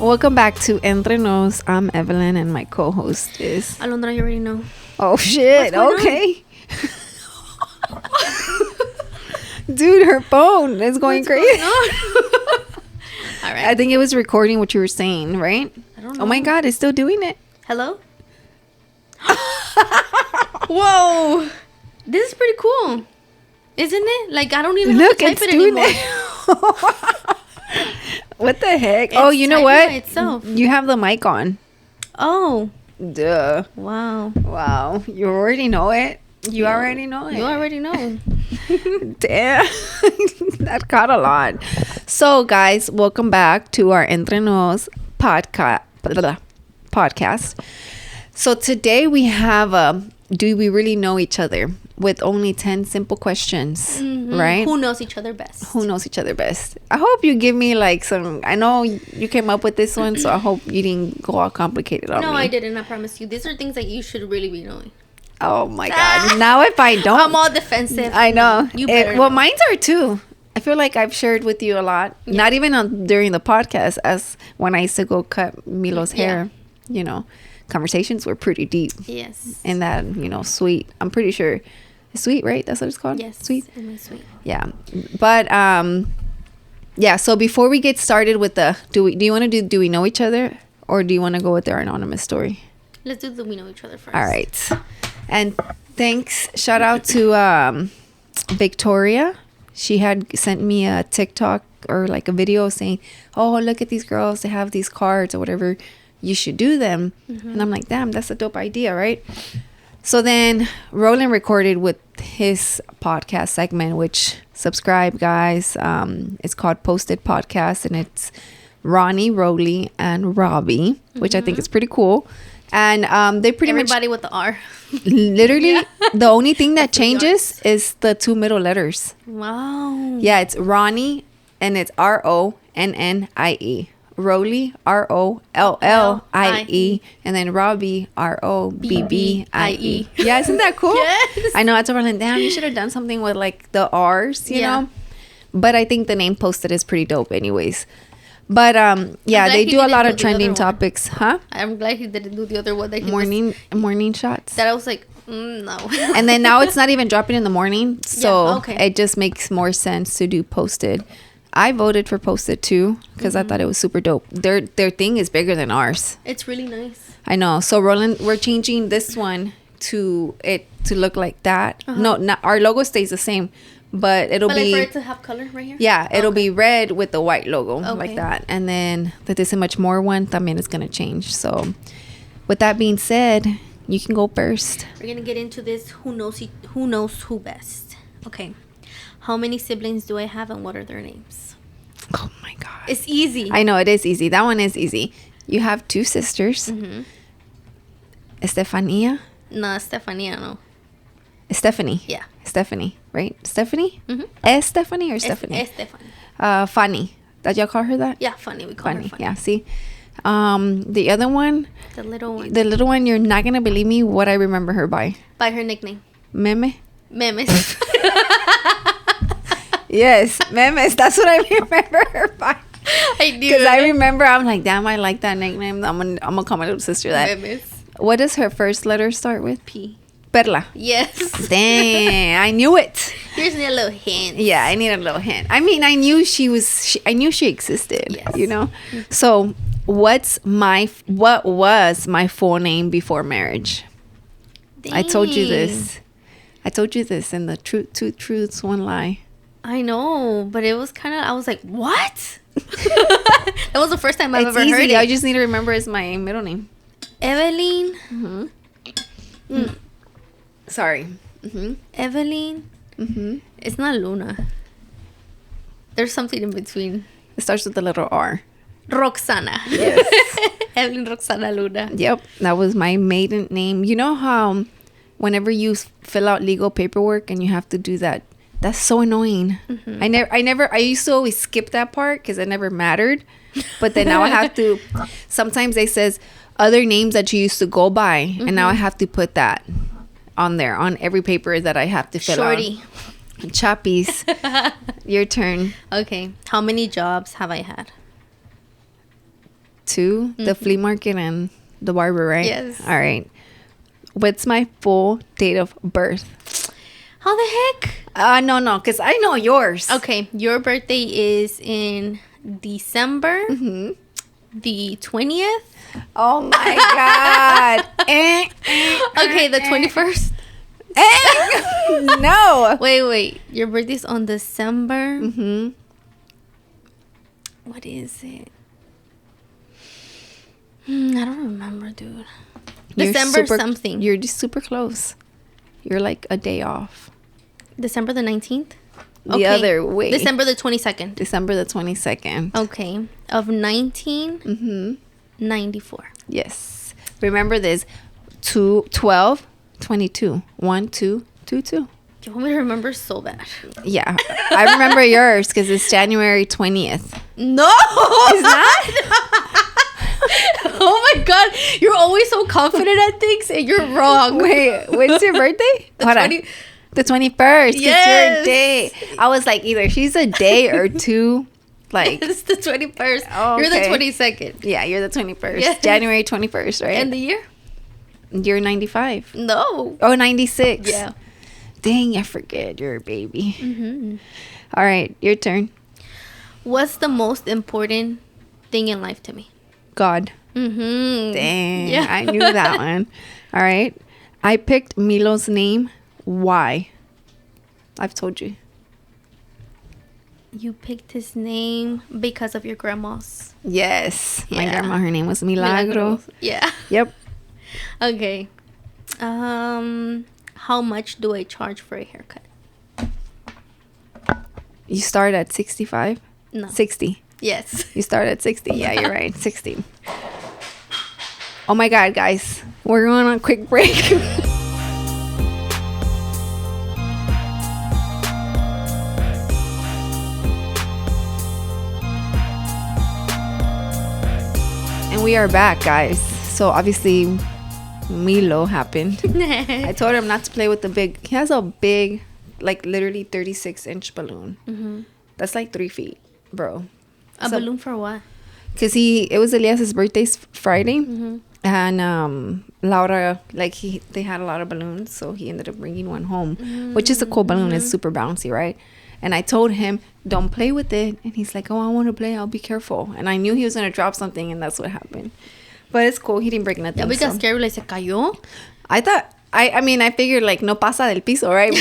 Welcome back to Entre Nos. I'm Evelin and my co-host is... Alondra, you already know. Oh, shit. Okay. Dude, her phone is going crazy. All right. I think it was recording what you were saying, right? I don't know. Oh my God, it's still doing it. Hello? Whoa. This is pretty cool. Isn't it? Like, I don't even have to type it's it doing anymore. it. What the heck? It's You know typing what? by itself. You have the mic on. Oh. Duh. Wow. Wow. You already know it. You already know it. You already know. Damn. That caught a lot. So, guys, welcome back to our Entre Nos podcast. So, today we have Do We Really Know Each Other? With only 10 simple questions, right? Who knows each other best? Who knows each other best? I hope you give me like some... I know you came up with this one, so I hope you didn't go all complicated on me. No, I didn't. I promise you. These are things that you should really be knowing. Oh, my God. Now if I don't... I'm all defensive. I know. You better Well, know. mine are too. I feel like I've shared with you a lot. Yeah. Not even during the podcast, as when I used to go cut Milo's hair. You know, conversations were pretty deep. Yes. And that, sweet. I'm pretty sure... Sweet, right? That's what it's called? Yes. Sweet. Am I sweet? Yeah. But, yeah. So before we get started with do you want to do we know each other? Or do you want to go with our anonymous story? Let's do the we know each other first. All right. And thanks. Shout out to Victoria. She had sent me a TikTok or like a video saying, oh, look at these girls. They have these cards or whatever. You should do them. And I'm like, damn, that's a dope idea, right? So then Roland recorded with his podcast segment, which subscribe, guys. It's called Posted Podcast, and it's Ronnie, Rollie, and Robbie, which I think is pretty cool. And they pretty Everybody with the R. literally, the only thing that changes is the two middle letters. Wow. Yeah, it's Ronnie, and it's Ronnie. Rollie, Rollie, and then Robbie, Robbie. Yeah, isn't that cool? Yes. I know. I told Roland, damn, you should have done something with like the R's, you know. But I think the name Posted is pretty dope, anyways. But yeah, they do a lot of trending topics, huh? I'm glad he didn't do the other one. That he morning shots. That I was like, no. And then now it's not even dropping in the morning, so okay. It just makes more sense to do Posted. I voted for Posted too because I thought it was super dope. Their thing is bigger than ours. It's really nice. I know. So Roland, we're changing this one to look like that. No, not our logo stays the same, but it'll be for it to have color right here. Yeah, it'll be red with the white logo Okay. like that. And then the This and Much More one, también is gonna change. So with that being said, you can go first. We're gonna get into this. Who knows who best? Okay. How many siblings do I have and what are their names? Oh my God. It's easy. I know, it is easy. That one is easy. You have two sisters. Estefania. No, Stefania, no. Stephanie. Yeah. Stephanie, right? Stephanie? Es Stephanie or Stephanie? Stephanie. Fanny. Did y'all call her that? Yeah, funny. We call her funny. Yeah, see? The other one. The little one. The little one, you're not going to believe me what I remember her by. By her nickname. Meme? Memes. Yes, Memes. That's what I remember her by. I knew Because I it. remember, I'm like, damn, I like that nickname. I'm gonna call my little sister that. Memes. What does her first letter start with? P. Perla. Yes. Dang, I knew it. Here's a little hint. Yeah, I need a little hint. I mean, I knew she existed. Yes. You know. So, what was my full name before marriage? Dang. I told you this in the two truths, one lie. I know, but it was kind of, I was like, what? That was the first time I've ever easy. heard it. I just need to remember it's my middle name. Evelin. Sorry. Evelin. It's not Luna. There's something in between. It starts with the letter R. Roxana. Yes. Evelin Roxana Luna. Yep, that was my maiden name. You know how whenever you fill out legal paperwork and you have to do that, that's so annoying. I used to always skip that part because it never mattered. But then now I have to, sometimes it says other names that you used to go by. And now I have to put that on there, on every paper that I have to fill Shorty. out. Chappies. Your turn. Okay. How many jobs have I had? two, the flea market and the barber, right? Yes. All right. What's my full date of birth? How the heck? No, because I know yours. Okay, your birthday is in December the 20th. Oh my God. Okay, the 21st. No. Wait. Your birthday's on December. What is it? I don't remember, dude. December something. You're just super close. You're like a day off. December the 19th? The other way. December the 22nd. December the 22nd. Okay. Of 1994. Yes. Remember this. 12, 22. 1, 2, 2, 2. You want me to remember so bad. Yeah. I remember yours because it's January 20th. No! It's not? Oh my God. You're always so confident at things and you're wrong. Wait, when's your birthday? Hold on. The 21st. Yes. It's your day. I was like, either she's a day or two. Like, It's the 21st. Oh, You're the okay. 22nd. Yeah, you're the 21st. Yes. January 21st, right? And the year? You're 95. No. Oh, 96. Yeah. Dang, I forget. You're a baby. Mm-hmm. All right, your turn. What's the most important thing in life to me? God. Mm-hmm. Dang, Yeah. I knew that one. All right. I picked Milo's name. Why? I've told you. You picked his name because of your grandma's. Yes. My Yeah. grandma, her name was Milagro. Yeah. Yep. Okay. How much do I charge for a haircut? You start at 65? No. 60. Yes. You start at 60. Yeah, you're right. 60. Oh my God, guys. We're going on a quick break. And we are back, guys. So obviously Milo happened. I told him not to play with the big. He has a big, like literally 36-inch balloon. Mm-hmm. That's like 3 feet, bro. A balloon for what? Because it was Elias's birthday's Friday. Mm-hmm. And Laura, like they had a lot of balloons, so he ended up bringing one home, which is a cool balloon. It's super bouncy, right? And I told him, don't play with it. And he's like, oh, I want to play. I'll be careful. And I knew he was going to drop something, and that's what happened. But it's cool. He didn't break nothing. Yeah, we got so. scared. Like, se cayó. I thought, I mean, I figured like no pasa del piso, right?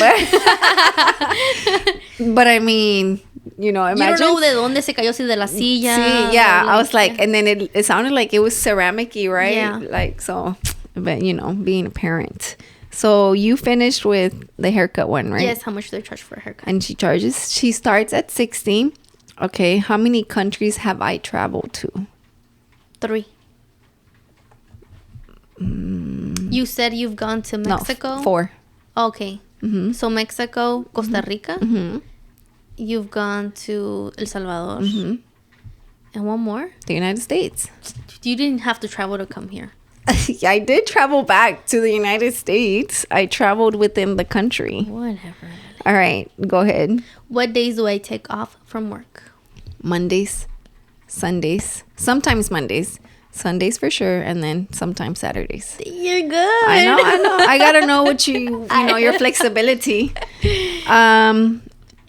But I mean, you know, imagine. You don't know de dónde se cayó, si de la silla. Sí, yeah. I was like, yeah. and then it sounded like it was ceramic-y, right? Yeah. Like, so, but you know, being a parent. So you finished with the haircut one, right? Yes, how much do they charge for a haircut? And she starts at 60. Okay, how many countries have I traveled to? 3. You said you've gone to Mexico? No, 4. Okay. Mm-hmm. So Mexico, Costa Rica. Mm-hmm. You've gone to El Salvador. Mm-hmm. And one more? The United States. You didn't have to travel to come here. I did travel back to the United States. I traveled within the country. Whatever. All right, go ahead. What days do I take off from work? Mondays, Sundays, sometimes Mondays, Sundays for sure, and then sometimes Saturdays. You're good. I know. I gotta know what you know, your flexibility.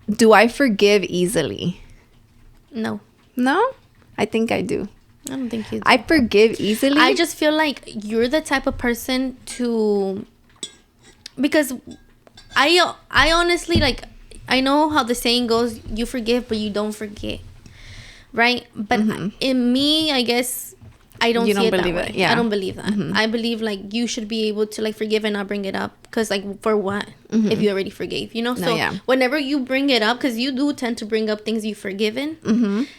Do I forgive easily? No. No? I think I do. I don't think you do. I forgive easily. I just feel like you're the type of person to, because I honestly, like, I know how the saying goes, you forgive but you don't forget, right? But in me, I guess I don't You see don't it that believe way. it, yeah. I don't believe that. I believe like you should be able to like forgive and not bring it up, because like for what if you already forgave, you know? So yeah. whenever you bring it up, because you do tend to bring up things you've forgiven,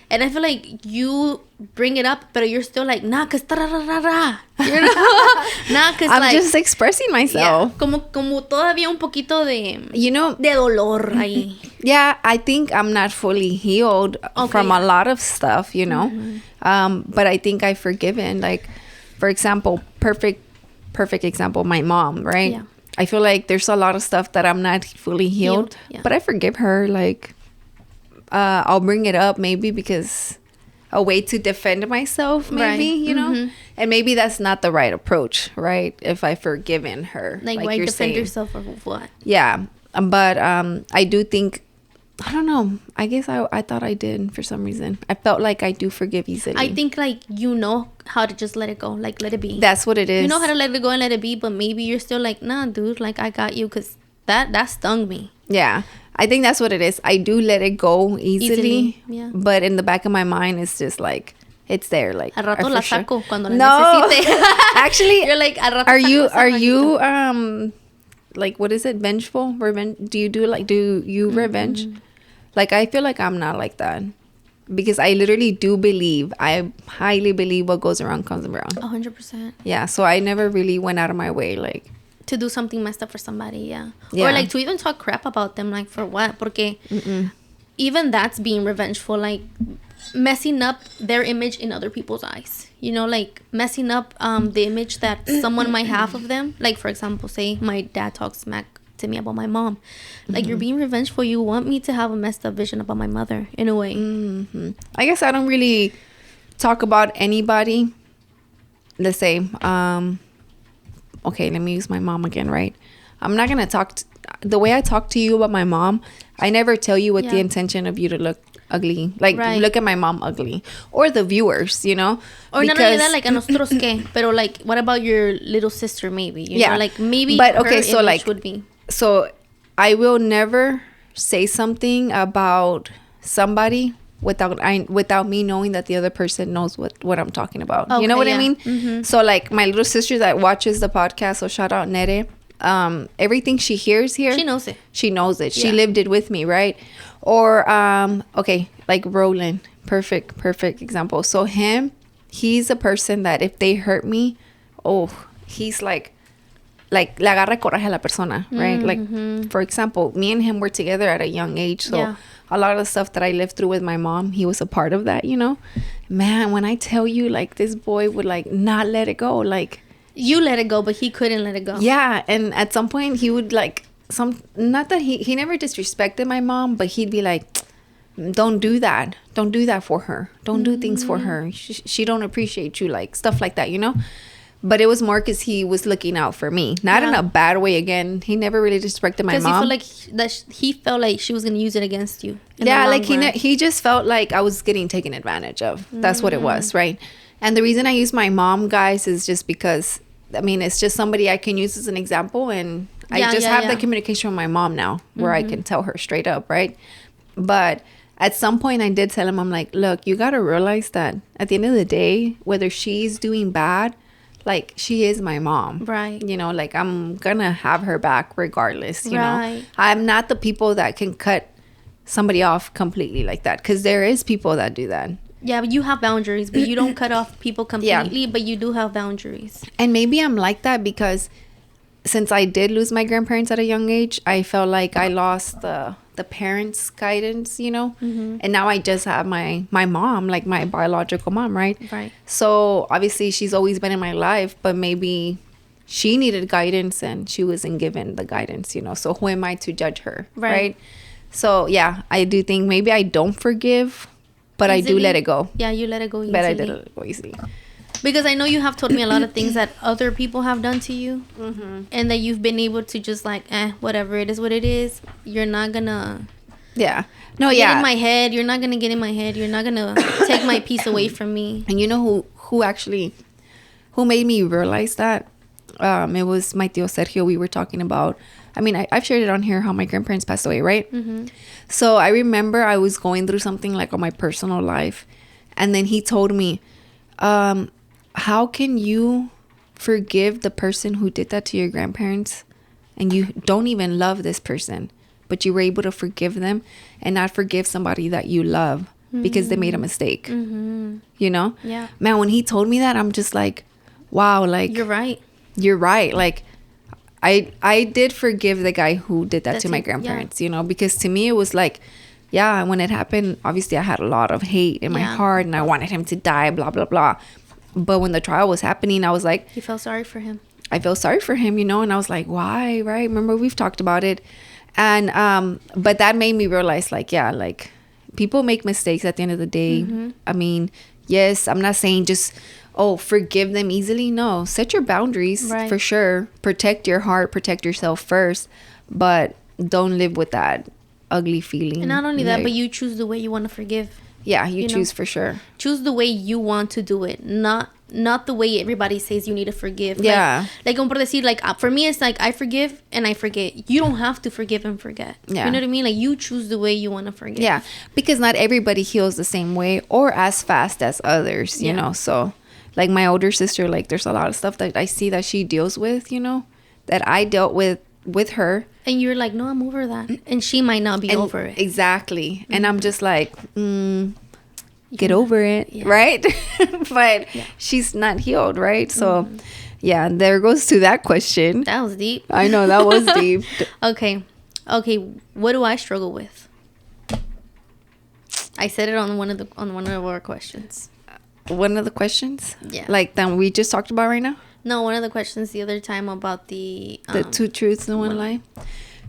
and I feel like you bring it up but you're still like, nah, cause tararara, you know? Nah, cause I'm like, just expressing myself. yeah, como todavía un poquito de You know, de dolor ahí. yeah, I think I'm not fully healed from a lot of stuff, you know. But I think I've forgiven. Like, for example, perfect example, my mom, right? Yeah. I feel like there's a lot of stuff that I'm not fully healed, yeah. but I forgive her. Like, I'll bring it up maybe because a way to defend myself, maybe, you know? And maybe that's not the right approach, right? If I've forgiven her. Like why you're defend saying. yourself or what? Yeah. But I do think, I don't know. I guess I thought I did for some reason. I felt like I do forgive easily. I think like you know how to just let it go, like let it be. That's what it is. You know how to let it go and let it be, but maybe you're still like, nah, dude, like I got you, because that stung me. Yeah, I think that's what it is. I do let it go easily, yeah. But in the back of my mind, it's just like it's there. Like Al rato la saco cuando la no. necesite. Actually, you're like, al rato are you saco like what is it? Vengeful? Revenge? Do you revenge? Like I feel like I'm not like that. Because I literally do believe, I highly believe what goes around comes around. 100%. Yeah, so I never really went out of my way, like... To do something messed up for somebody, yeah. Or like to even talk crap about them, like for what? Porque even that's being revengeful, like messing up their image in other people's eyes. You know, like messing up the image that someone might have of them. Like, for example, say my dad talks smack to me about my mom. Like, you're being revengeful. You want me to have a messed up vision about my mother, in a way. I guess I don't really talk about anybody. Let's say, okay, let me use my mom again, right? I'm not gonna talk the way I talk to you about my mom. I never tell you with the intention of you to look ugly, like look at my mom ugly, or the viewers, you know, or not only that, like a nosotros que, pero like what about your little sister, maybe, you know, like maybe, but okay, so like would be. So I will never say something about somebody without me knowing that the other person knows what I'm talking about. Okay, you know what I mean? So like my little sister that watches the podcast, so shout out Nere. Everything she hears here, she knows it. She lived it with me, right? Or okay, like Roland, perfect example. So he's a person that if they hurt me, he's like le agarra coraje a la persona, right? Like, for example, me and him were together at a young age, so a lot of the stuff that I lived through with my mom, he was a part of that, you know? Man, when I tell you, like, this boy would, like, not let it go, like... You let it go, but he couldn't let it go. Yeah, and at some point, he would, like, not that he never disrespected my mom, but he'd be like, don't do that. Don't do that for her. Don't do things for her. She don't appreciate you, like, stuff like that, you know? But it was more because he was looking out for me. Not in a bad way, again. He never really disrespected my mom. Because he felt like she was going to use it against you. Yeah, like he just felt like I was getting taken advantage of. That's what it was, right? And the reason I use my mom, guys, is just because, I mean, it's just somebody I can use as an example. And I just have the communication with my mom now where I can tell her straight up, right? But at some point I did tell him, I'm like, look, you got to realize that at the end of the day, whether she's doing bad, like, she is my mom. Right. You know, like, I'm gonna have her back regardless, you know. I'm not the people that can cut somebody off completely like that. Because there is people that do that. Yeah, but you have boundaries. But you don't cut off people completely. But you do have boundaries. And maybe I'm like that because since I did lose my grandparents at a young age, I felt like I lost the parents' guidance, you know. And now I just have my mom, like my biological mom, right? So obviously she's always been in my life, but maybe she needed guidance and she wasn't given the guidance, you know. So who am I to judge her, right? So yeah, I do think maybe I don't forgive, but easily. I do let it go. Yeah, you let it go easily. But I did let it go easily. Because I know you have told me a lot of things that other people have done to you. And that you've been able to just like, whatever, it is what it is. You're not gonna... Yeah. Get in my head. You're not gonna get in my head. You're not gonna take my peace away from me. And you know who made me realize that? It was my tío Sergio. We were talking about... I mean, I've shared it on here how my grandparents passed away, right? So I remember I was going through something like on my personal life. And then he told me... how can you forgive the person who did that to your grandparents and you don't even love this person, but you were able to forgive them and not forgive somebody that you love because they made a mistake? You know? Yeah. Man, when he told me that, I'm just like, wow, like... You're right. Like, I did forgive the guy who did that to my grandparents, you know, because to me it was like, yeah, when it happened, obviously I had a lot of hate in my heart and I wanted him to die, blah, blah, blah. But when the trial was happening, I was like... You felt sorry for him. I felt sorry for him, you know, and I was like, why, right? Remember, we've talked about it. And, but that made me realize, like, yeah, like, people make mistakes at the end of the day. I mean, yes, I'm not saying just, forgive them easily. No, set your boundaries for sure. Protect your heart, protect yourself first, but don't live with that ugly feeling. And not only that, but you choose the way you want to forgive. Yeah, you choose for sure. Choose the way you want to do it, not the way everybody says you need to forgive. Yeah. Like por decir, like for me, it's like I forgive and I forget. You don't have to forgive and forget. Yeah. You know what I mean? Like you choose the way you want to forgive. Yeah, because not everybody heals the same way or as fast as others, you know. So, like my older sister, like there's a lot of stuff that I see that she deals with, you know, that I dealt with her. And you're like, no, I'm over that. And she might not be over it. Exactly. And I'm just like, get over it, right? But she's not healed, right? So, yeah, there goes to that question. That was deep. I know, that was deep. Okay. What do I struggle with? I said it on one of our questions. One of the questions? Yeah. Like that we just talked about right now? No, one of the questions the other time about the 2 truths and 1 lie.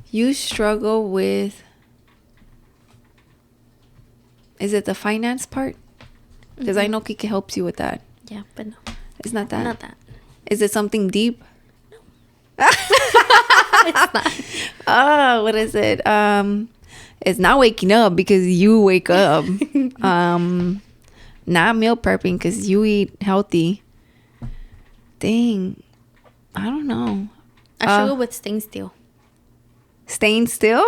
You struggle with, is it the finance part? Because I know Kike helps you with that. Yeah, but no. It's not that? Not that. Is it something deep? No. It's not. Oh, what is it? It's not waking up because you wake up. Not meal prepping because you eat healthy. Dang, I don't know. I struggle with staying still. Staying still?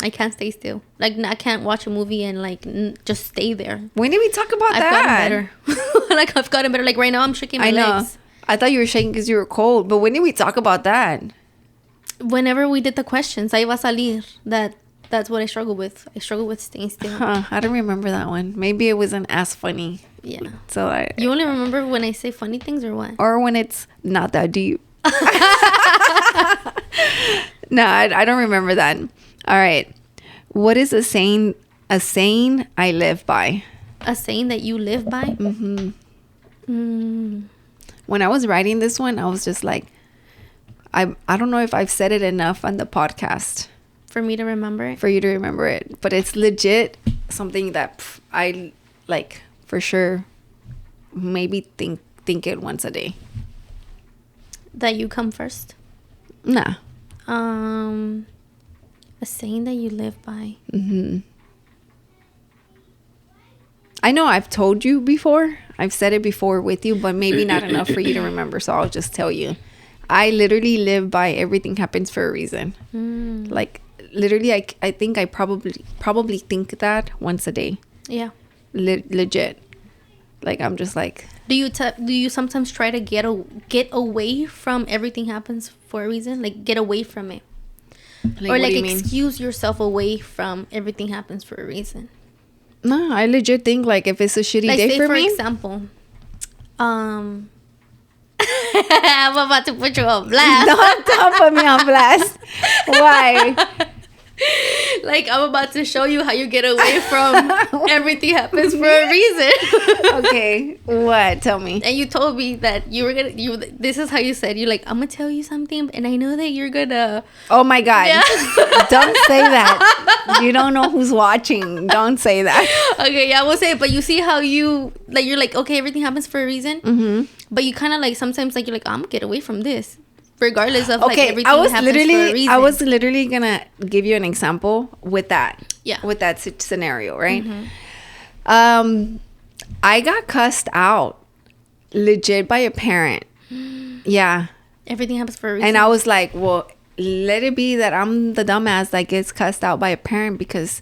I can't stay still. Like I can't watch a movie and like just stay there. When did we talk about that? I've gotten better. Like I've gotten better. Like right now I'm shaking my legs. I thought you were shaking because you were cold. But when did we talk about that? Whenever we did the questions, ahí va a salir that's what I struggle with. I struggle with staying still. I don't remember that one. Maybe it wasn't as funny. Yeah. So you only remember when I say funny things or what? Or when it's not that deep. No, I don't remember that. All right. What is a saying I live by? A saying that you live by? When I was writing this one, I was just like, I don't know if I've said it enough on the podcast. For me to remember it? For you to remember it. But it's legit something that I, like, for sure, maybe think it once a day. That you come first? Nah. A saying that you live by. I know I've told you before. I've said it before with you, but maybe not enough for you to remember. So I'll just tell you. I literally live by everything happens for a reason. Like, literally, I think I probably think that once a day. Yeah. Legit. Like, I'm just like... Do you sometimes try to get away from everything happens for a reason? Like, get away from it? Like, or, like, excuse yourself away from everything happens for a reason? No, I legit think, like, if it's a shitty like, day for me... for example, I'm about to put you on blast. Don't put me on blast. Why? Like, I'm about to show you how you get away from everything happens for a reason. Okay, what? Tell me. And you told me that this is how you said, you're like, I'm gonna tell you something, and I know that you're gonna... Oh my God. Yeah. Don't say that. You don't know who's watching. Don't say that. Okay, yeah, I will say it, but you see how you're like, okay, everything happens for a reason, but you kind of like, sometimes like, you're like, I'm gonna get away from this. Regardless of like everything happens for a reason. I was literally gonna give you an example with that. Yeah. With that scenario, right? I got cussed out legit by a parent. Yeah. Everything happens for a reason. And I was like, well, let it be that I'm the dumbass that gets cussed out by a parent, because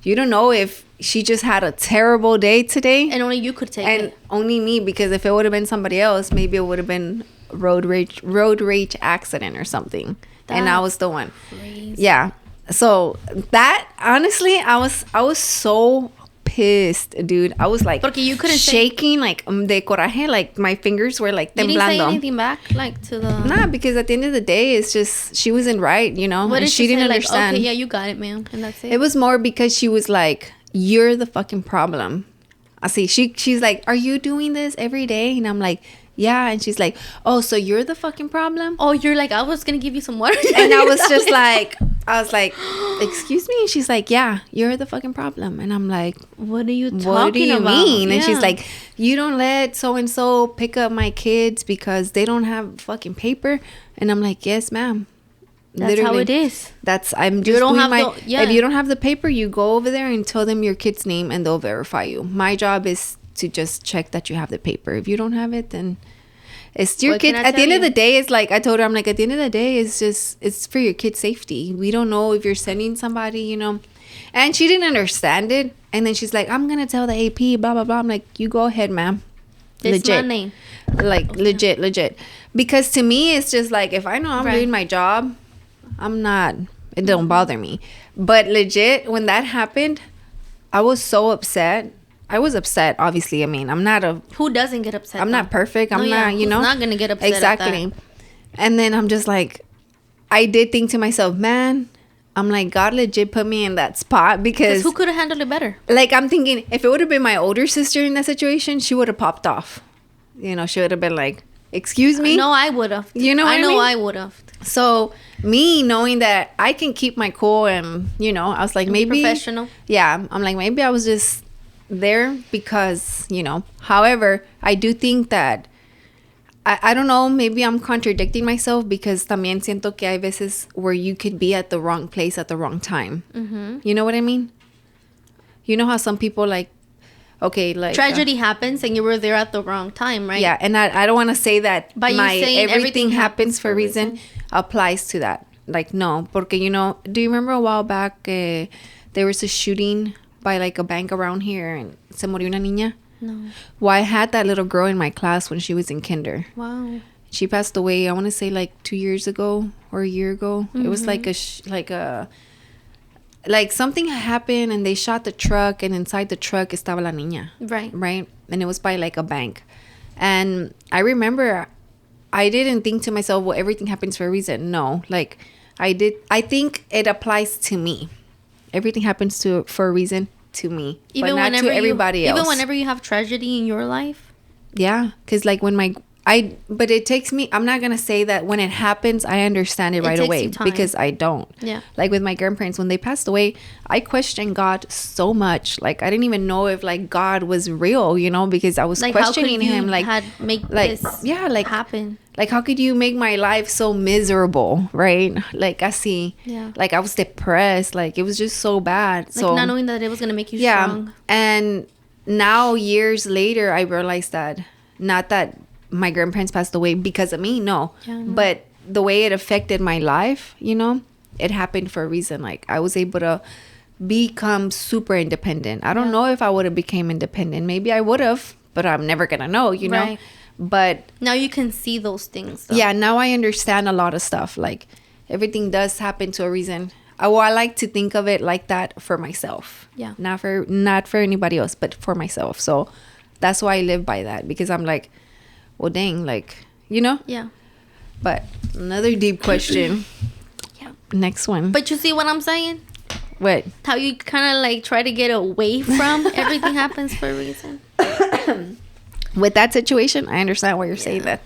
you don't know if she just had a terrible day today. And only you could take it. And only me, because if it would have been somebody else, maybe it would have been road rage accident or something. And I was the one. Crazy. Yeah. So that, honestly, I was so pissed, dude. I was like you couldn't shaking, like de coraje, like my fingers were like temblando. You didn't say anything back, like to the... Nah, because at the end of the day, it's just, she wasn't right, you know? What and did she didn't say? understand. Like, okay, yeah, you got it, ma'am. And that's it. It was more because she was like, you're the fucking problem. I see. She's like, are you doing this every day? And I'm like, yeah. And she's like, oh, so you're the fucking problem? Oh, you're like, I was gonna give you some water. And I was just like, I was like, excuse me? And she's like, yeah, you're the fucking problem. And I'm like, what are you talking about? What do you mean? And she's Yeah. like, you don't let so-and-so pick up my kids because they don't have fucking paper. And I'm like, yes, ma'am. That's how it is. I'm just don't doing have my, the- yeah. if you don't have the paper, you go over there and tell them your kid's name and they'll verify you. My job is to just check that you have the paper. If you don't have it, then it's your What kid. can I At the end tell of the you? day, it's like I told her, I'm like, at the end of the day, it's for your kid's safety. We don't know if you're sending somebody, you know. And she didn't understand it. And then she's like, I'm gonna tell the AP, blah blah blah. I'm like, you go ahead, ma'am. It's my name. Like legit. Because to me, it's just like if I know I'm Right. doing my job, I'm not. It don't bother me. But legit, when that happened, I was so upset. I was upset, obviously. I mean, I'm not Who doesn't get upset? I'm not perfect. I'm No, yeah. not, you know. Who's not gonna get upset at Exactly. that? And then I'm just like, I did think to myself, man, I'm like, God legit put me in that spot Because because, who could have handled it better? like, I'm thinking if it would have been my older sister in that situation, she would have popped off. You know, she would have been like, excuse me. No, I would have. You know what I know mean? I would have. So me knowing that I can keep my cool and, you know, I was like, maybe. Professional. Yeah. I'm like, maybe I was just there because, you know. However, I do think that I don't know, maybe I'm contradicting myself because también siento que hay veces where you could be at the wrong place at the wrong time. Mm-hmm. You know what I mean? You know how some people like, okay, like Tragedy happens and you were there at the wrong time, right? yeah, and I don't want to say that By you my saying everything happens for a reason reason. applies to that. Like, no, porque, you know, do you remember a while back there was a shooting by like a bank around here and se murió una niña? No. Well, I had that little girl in my class when she was in kinder. Wow. She passed away, I want to say like 2 years ago or a year ago. It was like like something happened and they shot the truck and inside the truck estaba la niña. Right? And it was by like a bank. And I remember I didn't think to myself, well, everything happens for a reason. No, like I think it applies to me. Everything happens for a reason to me, but not to everybody else. Even whenever you have tragedy in your life. Yeah, because like when but it takes me, I'm not going to say that when it happens, I understand it right takes away you time. because I don't. Yeah. Like with my grandparents, when they passed away, I questioned God so much. Like I didn't even know if like God was real, you know, because I was Like questioning how could him. you Like, make like, this yeah, like happen? Like how could you make my life so miserable, right? Like I see, Yeah. like I was depressed. Like it was just so bad. Like so not knowing that it was gonna make you yeah, strong. and now years later, I realized that not that my grandparents passed away because of me, no, Yeah, I know. but the way it affected my life, you know, it happened for a reason. Like I was able to become super independent. I don't know if I would have became independent. Maybe I would have, but I'm never gonna know, you know. Right. But Now you can see those things. Though. yeah, now I understand a lot of stuff. Like everything does happen to a reason. Well, I like to think of it like that for myself. Yeah. Not for anybody else, but for myself. So that's why I live by that because I'm like, well, dang, like, you know. Yeah. But another deep question. Yeah. Next one. But you see what I'm saying? What? How you kind of like try to get away from everything happens for a reason. With that situation, I understand why you're saying that.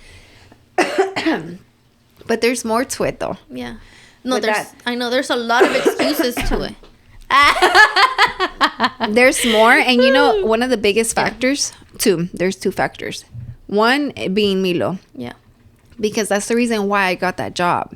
But there's more to it, though. Yeah. No, With I know there's a lot of excuses to it. There's more, and you know, one of the biggest factors, there's two factors. One being Milo, Yeah. because that's the reason why I got that job.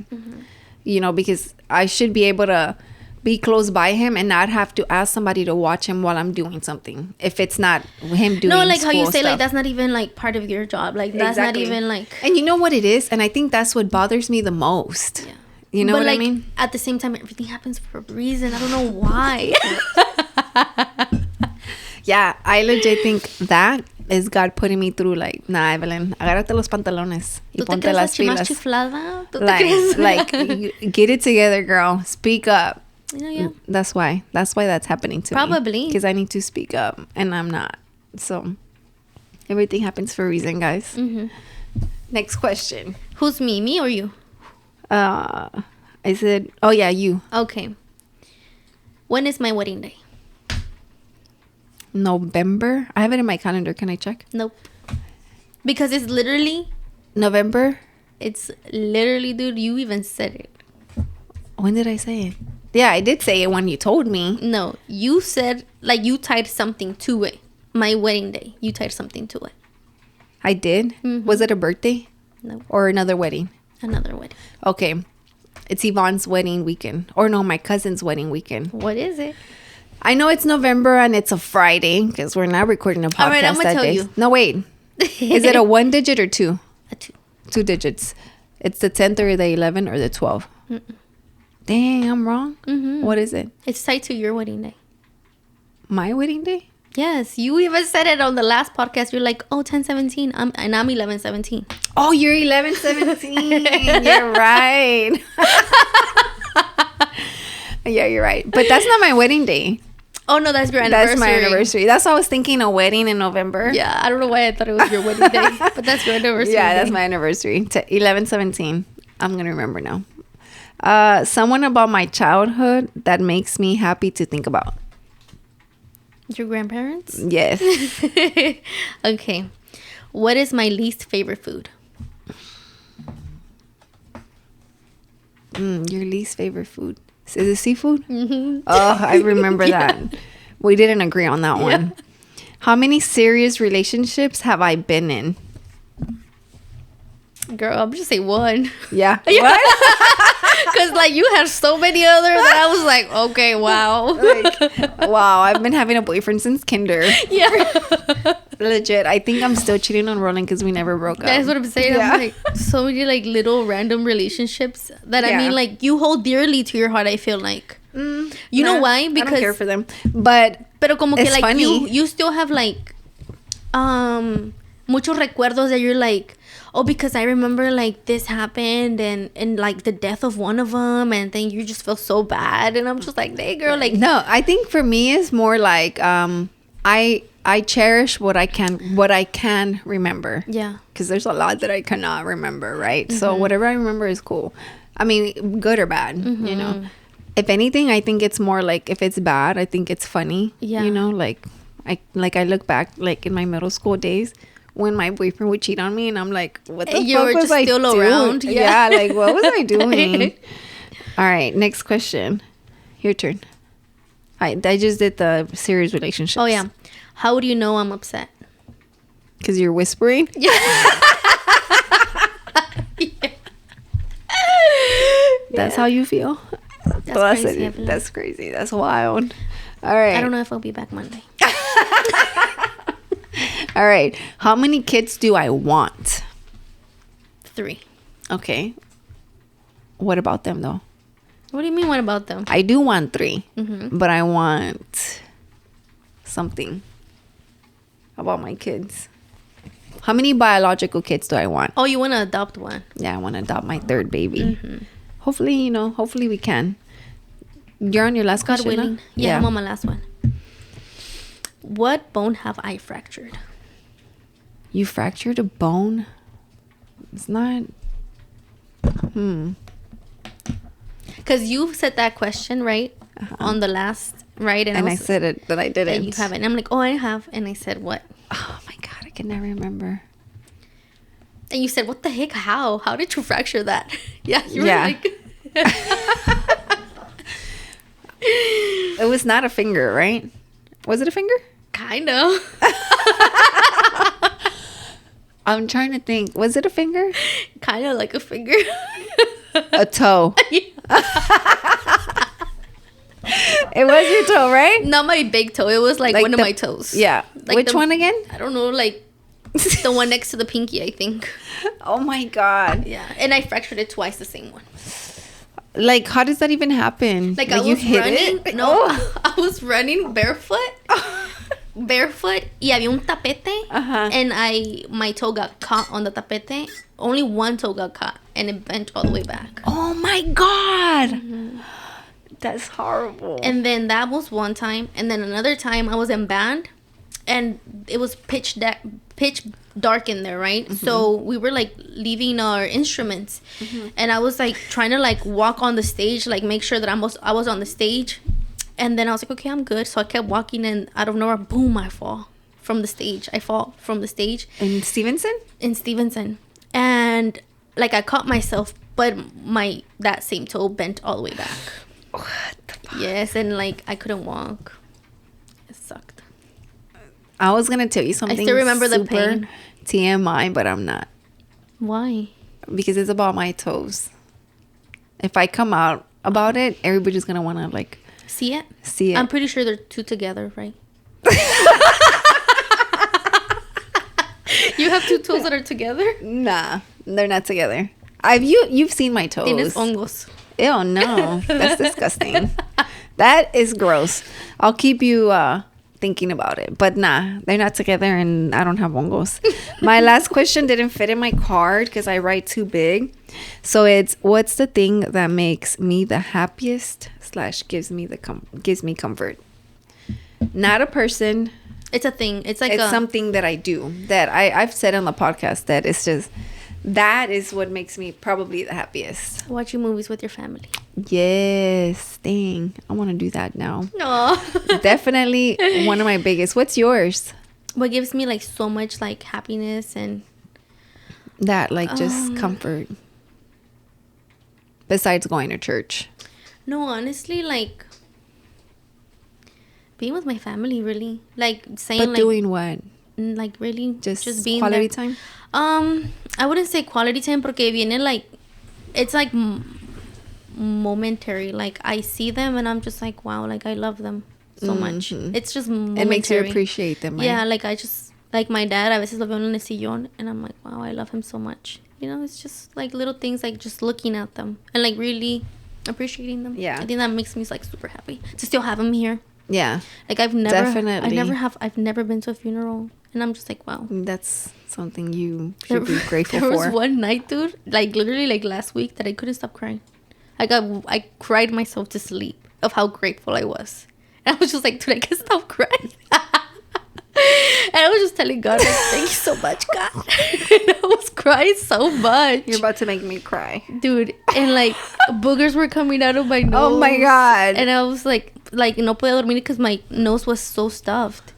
You know, because I should be able to be close by him and not have to ask somebody to watch him while I'm doing something. If it's not him doing No, like how you school say, stuff. like that's not even like part of your job. Like that's Exactly. not even like. And you know what it is? And I think that's what bothers me the most. Yeah. You know but what like, I mean? At the same time, everything happens for a reason. I don't know why. Yeah, I legit think that is God putting me through like, nah, Evelyn, agárrate los pantalones y ¿Tú te ponte crees las la más pilas. chiflada? ¿Tú te crees? Like, get it together, girl. Speak up. Yeah. That's why that's happening to me. Probably. Because I need to speak up and I'm not. So everything happens for a reason, guys. Mm-hmm. Next question. Who's me or you? I said, oh yeah, you. Okay. When is my wedding day? November. I have it in my calendar. Can I check? Nope. Because it's literally, November. dude, you even said it. When did I say it? Yeah, I did say it when you told me. No, you said like you tied something to it. My wedding day, you tied something to it. I did? Mm-hmm. Was it a birthday? No. Or another wedding? Another wedding. Okay. It's Yvonne's wedding weekend. Or no, my cousin's wedding weekend. What is it? I know it's November and it's a Friday because we're not recording a podcast All right, I'm gonna tell you. No, wait. Is it a 1 digit or 2? A 2. 2 digits. It's the 10th or the 11th or the 12th. Dang, I'm wrong. Mm-hmm. What is it? It's tied to your wedding day. My wedding day? Yes, you even said it on the last podcast. You're like, oh, 10/17. I'm 11/17. Oh, you're 11/17. You're right. Yeah, you're right. But that's not my wedding day. Oh, no, that's your anniversary. That's my anniversary. That's why I was thinking a wedding in November. Yeah, I don't know why I thought it was your wedding day. But that's your anniversary. Yeah, day. that's my anniversary. 11/17. I'm going to remember now. Someone about my childhood that makes me happy to think about. Your grandparents? Yes. Okay. What is my least favorite food? Your least favorite food. Is it seafood? Mm-hmm. Oh, I remember that. We didn't agree on that one. How many serious relationships have I been in? Girl, I'm just say one. Yeah. What? Because, like, you have so many others. And I was like, okay, wow. Wow, I've been having a boyfriend since kinder. Yeah. Legit. I think I'm still cheating on Roland because we never broke up. That's what I'm saying. Yeah. I'm like, so many, like, little random relationships that, I Yeah. mean, like, you hold dearly to your heart, I feel like. You know why? I don't care for them. But Pero como que, it's like, funny. you still have, like, muchos recuerdos that you're like, oh, because I remember, like, this happened and like, the death of one of them, and then you just feel so bad. And I'm just like, hey, girl, like... No, I think for me it's more like I cherish what I can remember. Yeah. Because there's a lot that I cannot remember, right? So whatever I remember is cool. I mean, good or bad, you know. If anything, I think it's more like if it's bad, I think it's funny. Yeah. You know, like I look back like in my middle school days when my boyfriend would cheat on me and I'm like, what the You fuck were was just I still doing? around. Yeah, like what was I doing? All right, next question. Your turn. I just did the serious relationships. Oh, yeah. How do you know I'm upset? Because you're whispering? Yeah. That's how you feel? That's crazy, Evelyn. That's crazy. That's wild. All right. I don't know if I'll be back Monday. All right. How many kids do I want? 3. Okay. What about them, though? What do you mean, what about them? I do want 3. Mm-hmm. But I want something about my kids. How many biological kids do I want? Oh, you want to adopt one? Yeah, I want to adopt my 3rd baby. Hopefully, hopefully we can. You're on your last God question, willing. huh? Yeah, I'm on my last one. What bone have I fractured? You fractured a bone? It's not... Because you said that question, right? On the last, right? And I said it, that I that didn't. you haven't. I'm like, oh, I have. And I said, what? Oh my God, I can never remember. And you said, what the heck? How? How did you fracture that? Yeah, you were Yeah. like... It was not a finger, right? Was it a finger? Kind of. I'm trying to think. Was it a finger? Kind of like a finger. A toe. It was your toe, right? Not my big toe. It was like one of my toes. Yeah. Like Which one again? I don't know, like the one next to the pinky, I think. Oh my God. Yeah. And I fractured it twice, the same one. Like, how does that even happen? Like I was you hit running. it? No, Oh. I was running barefoot. Barefoot. Y había un tapete. Uh-huh. And my toe got caught on the tapete. Only one toe got caught. And it bent all the way back. Oh my God. That's horrible. And then that was one time. And then another time I was in band. And it was pitch dark in there, right? So we were like leaving our instruments. And I was like trying to like walk on the stage, like make sure that I was on the stage. And then I was like, okay, I'm good. So I kept walking and out of nowhere, boom, I fall from the stage. I fall from the stage. In Stevenson? In Stevenson. And like I caught myself, but that same toe bent all the way back. What Yes, and like I couldn't walk. It sucked. I was gonna tell you something. I still remember the pain. TMI, but I'm not. Why? Because it's about my toes. If I come out about it, everybody's gonna wanna like see it. See it. I'm pretty sure they're two together, right? You have two toes that are together? Nah, they're not together. You've seen my toes. Tienes hongos. Ew, no, that's disgusting. That is gross. I'll keep you thinking about it, but nah, they're not together, and I don't have hongos. My last question didn't fit in my card because I write too big. So it's, what's the thing that makes me the happiest / gives me comfort? Not a person. It's a thing. It's something that I do that I've said on the podcast that it's just, that is what makes me probably the happiest. Watching movies with your family. Yes, dang, I want to do that now. No. Definitely one of my biggest. What's yours? What gives me like so much like happiness and that like just comfort besides going to church? No, honestly, like being with my family, really. Like saying but like doing what? Like really just being quality there. time? I wouldn't say quality time porque viene like it's like momentary. Like I see them and I'm just like, wow, like I love them so much. It's just momentary. It makes you appreciate them, right? Yeah, like I just, like my dad, a veces lo veo en el sillón and I'm like, wow, I love him so much. You know, it's just like little things, like just looking at them and like really appreciating them. Yeah, I think that makes me like super happy to still have him here. Yeah, like I've never been to a funeral, and I'm just like, wow, that's something you should be grateful for. There was one night, dude, like literally like last week, that I couldn't stop crying. I cried myself to sleep of how grateful I was, and I was just like, dude, I can't stop crying. And I was just telling God, like, thank you so much, God. And I was crying so much. You're about to make me cry, dude. And like boogers were coming out of my nose. Oh my God. And I was like no podía dormir because my nose was so stuffed.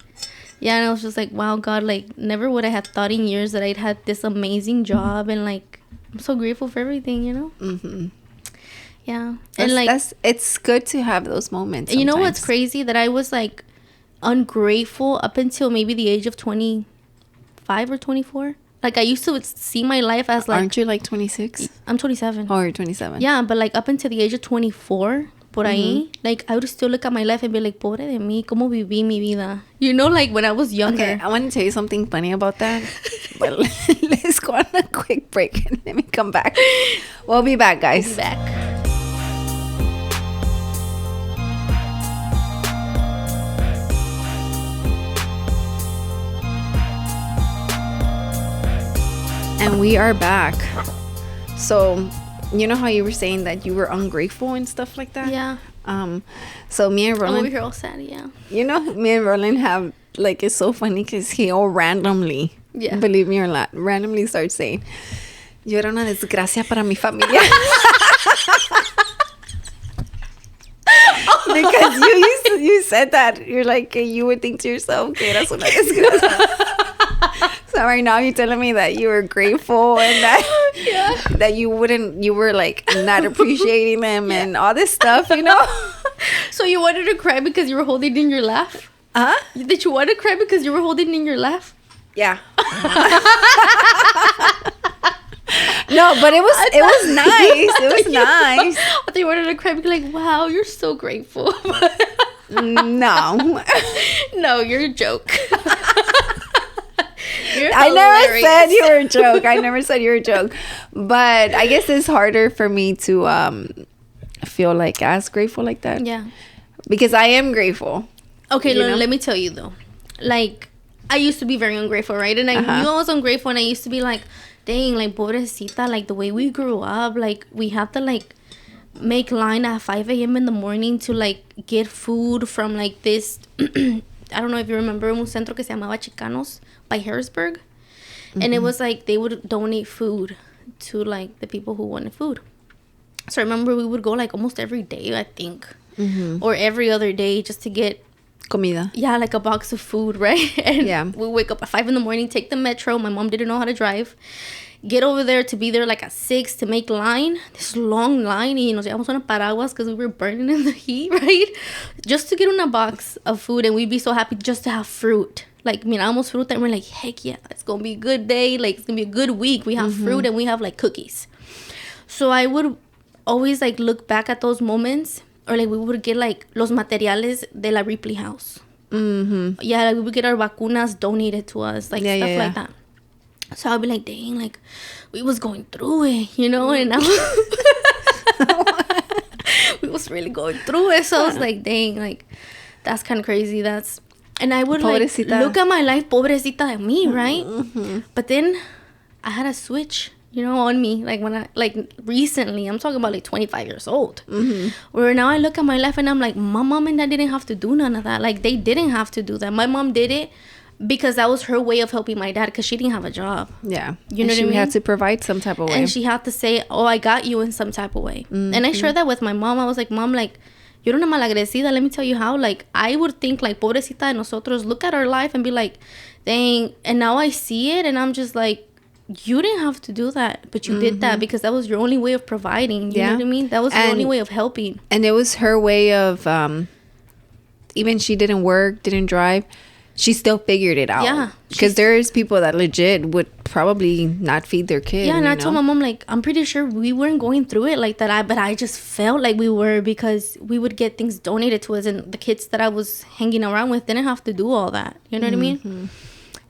Yeah, and I was just like, wow, God, like never would I have thought in years that I'd had this amazing job, and like I'm so grateful for everything, you know. Mm-hmm. Yeah, and like it's good to have those moments. Sometimes. You know what's crazy? That I was like ungrateful up until maybe the age of 25 or 24. Like I used to see my life as like, aren't you like 26? I'm 27. Oh, you're 27. Yeah, but like up until the age of 24, por ahí, like I would still look at my life and be like, pobre de mí, cómo viví mi vida, you know, like when I was younger. Okay, I want to tell you something funny about that, but let's go on a quick break and let me come back. We'll be back, guys. We'll be back. And we are back. So, you know how you were saying that you were ungrateful and stuff like that? Yeah. So me and Roland, over here all sad, yeah. You know, me and Roland have, like, it's so funny because he all randomly, believe me or not, randomly starts saying, yo era una desgracia para mi familia. Because you said that. You're like, you would think to yourself, que eras una desgracia. So right now you're telling me that you were grateful and that you were like not appreciating them and all this stuff, you know? So you wanted to cry because you were holding in your laugh? Huh? Did you want to cry because you were holding in your laugh? Yeah. No, but it was nice. It was nice. I thought you wanted to cry because like, wow, you're so grateful. No. No, you're a joke. I never said you were a joke. I never said you were a joke. But I guess it's harder for me to feel like as grateful like that. Yeah. Because I am grateful. Okay, let me tell you though. Like, I used to be very ungrateful, right? And I knew I was ungrateful, and I used to be like, dang, like, pobrecita, like, the way we grew up, like, we have to, like, make line at 5 a.m. in the morning to, like, get food from, like, this... I don't know if you remember un centro que se llamaba Chicanos by Harrisburg. Mm-hmm. And it was like they would donate food to like the people who wanted food. So I remember we would go like almost every day, I think. Mm-hmm. Or every other day just to get comida. Yeah, like a box of food, right? And we wake up at 5 in the morning, take the metro. My mom didn't know how to drive. get over there to be there like at 6 to make line, this long line, y nos llevamos una paraguas because we were burning in the heat, right? Just to get on a box of food, and we'd be so happy just to have fruit. Like, miramos fruta, and we're like, heck yeah, it's gonna be a good day, like it's gonna be a good week. We have fruit and we have like cookies. So I would always like look back at those moments, or like we would get like los materiales de la Ripley house. Yeah, like we would get our vacunas donated to us, like stuff like that. So I'll be like, dang, like we was going through it, you know, and now we was really going through it. So I was like, dang, like that's kind of crazy. And I would like look at my life, pobrecita de me, right? But then I had a switch, you know, on me, like when I like recently, I'm talking about like 25 years old, where now I look at my life and I'm like, my mom and dad didn't have to do none of that. Like they didn't have to do that. My mom did it because that was her way of helping my dad, because she didn't have a job. Yeah. You know what I mean? She had to provide some type of way. And she had to say, oh, I got you in some type of way. And I shared that with my mom. I was like, Mom, like, you're una malagradecida. Let me tell you how. Like, I would think, like, pobrecita de nosotros, look at our life and be like, dang. And now I see it and I'm just like, you didn't have to do that, but you did that because that was your only way of providing. You know what I mean? That was your only way of helping. And it was her way of, even she didn't work, didn't drive, she still figured it out. Yeah. Because there's people that legit would probably not feed their kid. Yeah, and I told my mom, like, I'm pretty sure we weren't going through it like that. But I just felt like we were, because we would get things donated to us, and the kids that I was hanging around with didn't have to do all that. You know what I mean?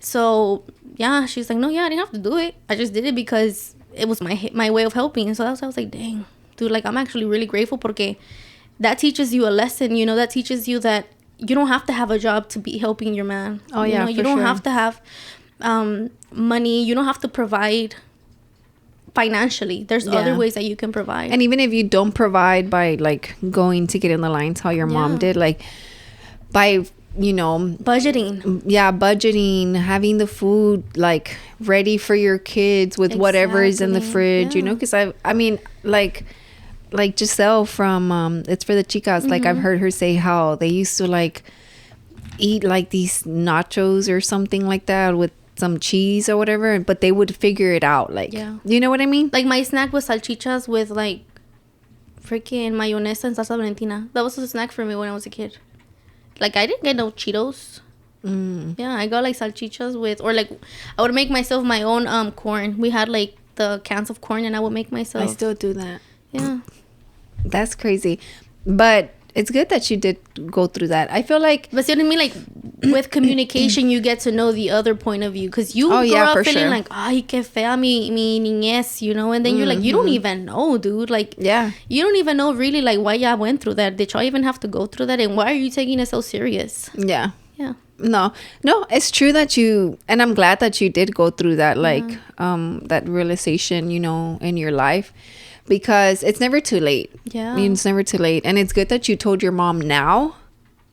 So, yeah, she's like, no, yeah, I didn't have to do it. I just did it because it was my way of helping. And so that's why I was like, dang, dude, like, I'm actually really grateful, porque that teaches you a lesson, you know, that teaches you that you don't have to have a job to be helping your man. Oh, yeah, you know, you don't have to have money. You don't have to provide financially. There's other ways that you can provide. And even if you don't provide by, like, going to get in the lines how your mom did, like, by, you know, budgeting. Yeah, budgeting, having the food, like, ready for your kids with whatever is in the fridge, you know, because I mean, like Giselle from It's for the Chicas, like, I've heard her say how they used to, like, eat like these nachos or something like that with some cheese or whatever, but they would figure it out, like, you know what I mean? Like, my snack was salchichas with, like, freaking mayonesa and salsa valentina. That was a snack for me when I was a kid. Like, I didn't get no Cheetos. Yeah, I got, like, salchichas with, or, like, I would make myself my own corn. We had, like, the cans of corn, and I would make myself. I still do that. Yeah. That's crazy. But it's good that you did go through that. I feel like... But see what I mean? Like, with communication, you get to know the other point of view. Because you grow up feeling like, ay, qué fea mi niñez, you know? And then you're like, you don't even know, dude. Like, you don't even know really, like, why y'all went through that. Did y'all even have to go through that? And why are you taking it so serious? Yeah. No, it's true that you... And I'm glad that you did go through that, like, that realization, you know, in your life. Because it's never too late. Yeah. It's never too late. And it's good that you told your mom now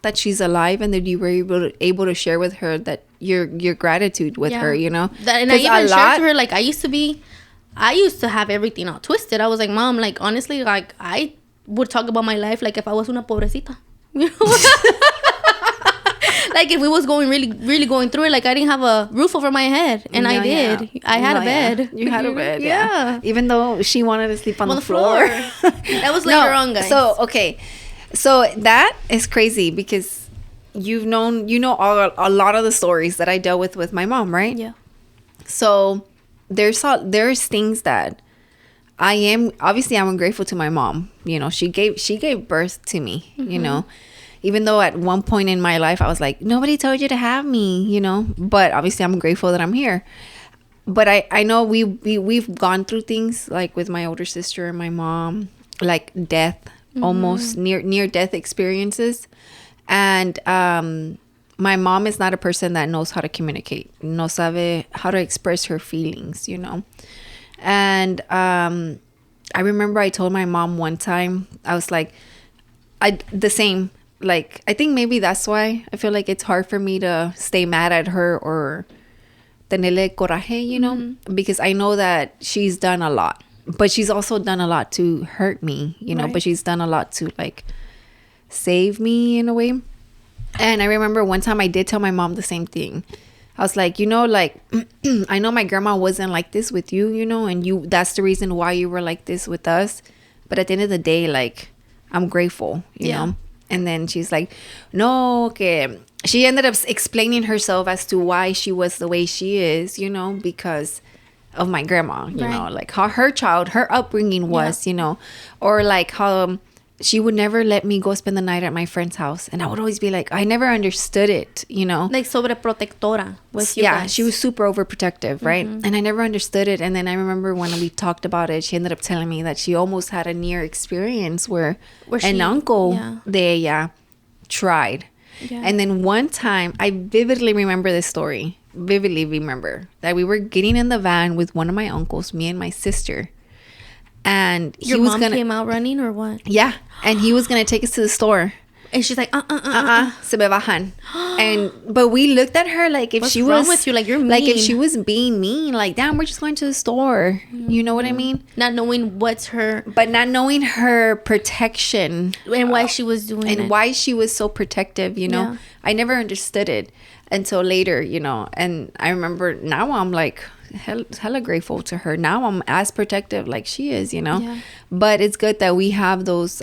that she's alive, and that you were able to share with her that your gratitude with her, you know? And I even shared to her, like, I used to have everything all twisted. I was like, Mom, like, honestly, like, I would talk about my life like if I was una pobrecita. You know? Like, if we was going really going through it, like, I didn't have a roof over my head, and I did. I had a bed. You had a bed, even though she wanted to sleep on the floor. That was later on, guys. So, okay. So, that is crazy, because you know a lot of the stories that I dealt with my mom, right? Yeah. So, there's things that I'm grateful to my mom. You know, she gave birth to me, you know. Even though at one point in my life I was like, nobody told you to have me, you know. But obviously I'm grateful that I'm here. But I know we've gone through things, like with my older sister and my mom, like death, almost near death experiences. And my mom is not a person that knows how to communicate, no sabe how to express her feelings, you know. And I remember I told my mom one time, I was like, like, I think maybe that's why I feel like it's hard for me to stay mad at her or tenerle coraje, you know, because I know that she's done a lot, but she's also done a lot to hurt me, you know, but she's done a lot to, like, save me in a way. And I remember one time I did tell my mom the same thing. I was like, like, I know my grandma wasn't like this with you, and that's the reason why you were like this with us. But at the end of the day, like, I'm grateful, you know? And then she's like, no, okay. She ended up explaining herself as to why she was the way she is, because of my grandma, you know, like how her upbringing was, or like how she would never let me go spend the night at my friend's house. And I would always be like, I never understood it, Like sobreprotectora was you guys. She was super overprotective, right? And I never understood it. And then I remember when we talked about it, she ended up telling me that she almost had a near experience where an uncle, they tried. Yeah. And then one time, I vividly remember this story. Vividly remember that we were getting in the van with one of my uncles, me and my sister. And your mom came out running or what? Yeah. And he was going to take us to the store. And she's like, se me bajan. But we looked at her like if she was... What's wrong with you? Like, you're mean. Like if she was being mean. Like, damn, we're just going to the store. You know what I mean? Not knowing what's her... But not knowing her protection. And why she was doing it. And why she was so protective, Yeah. I never understood it until later, And I remember now I'm like... hella grateful to her. Now I'm as protective like she is, Yeah. But it's good that we have those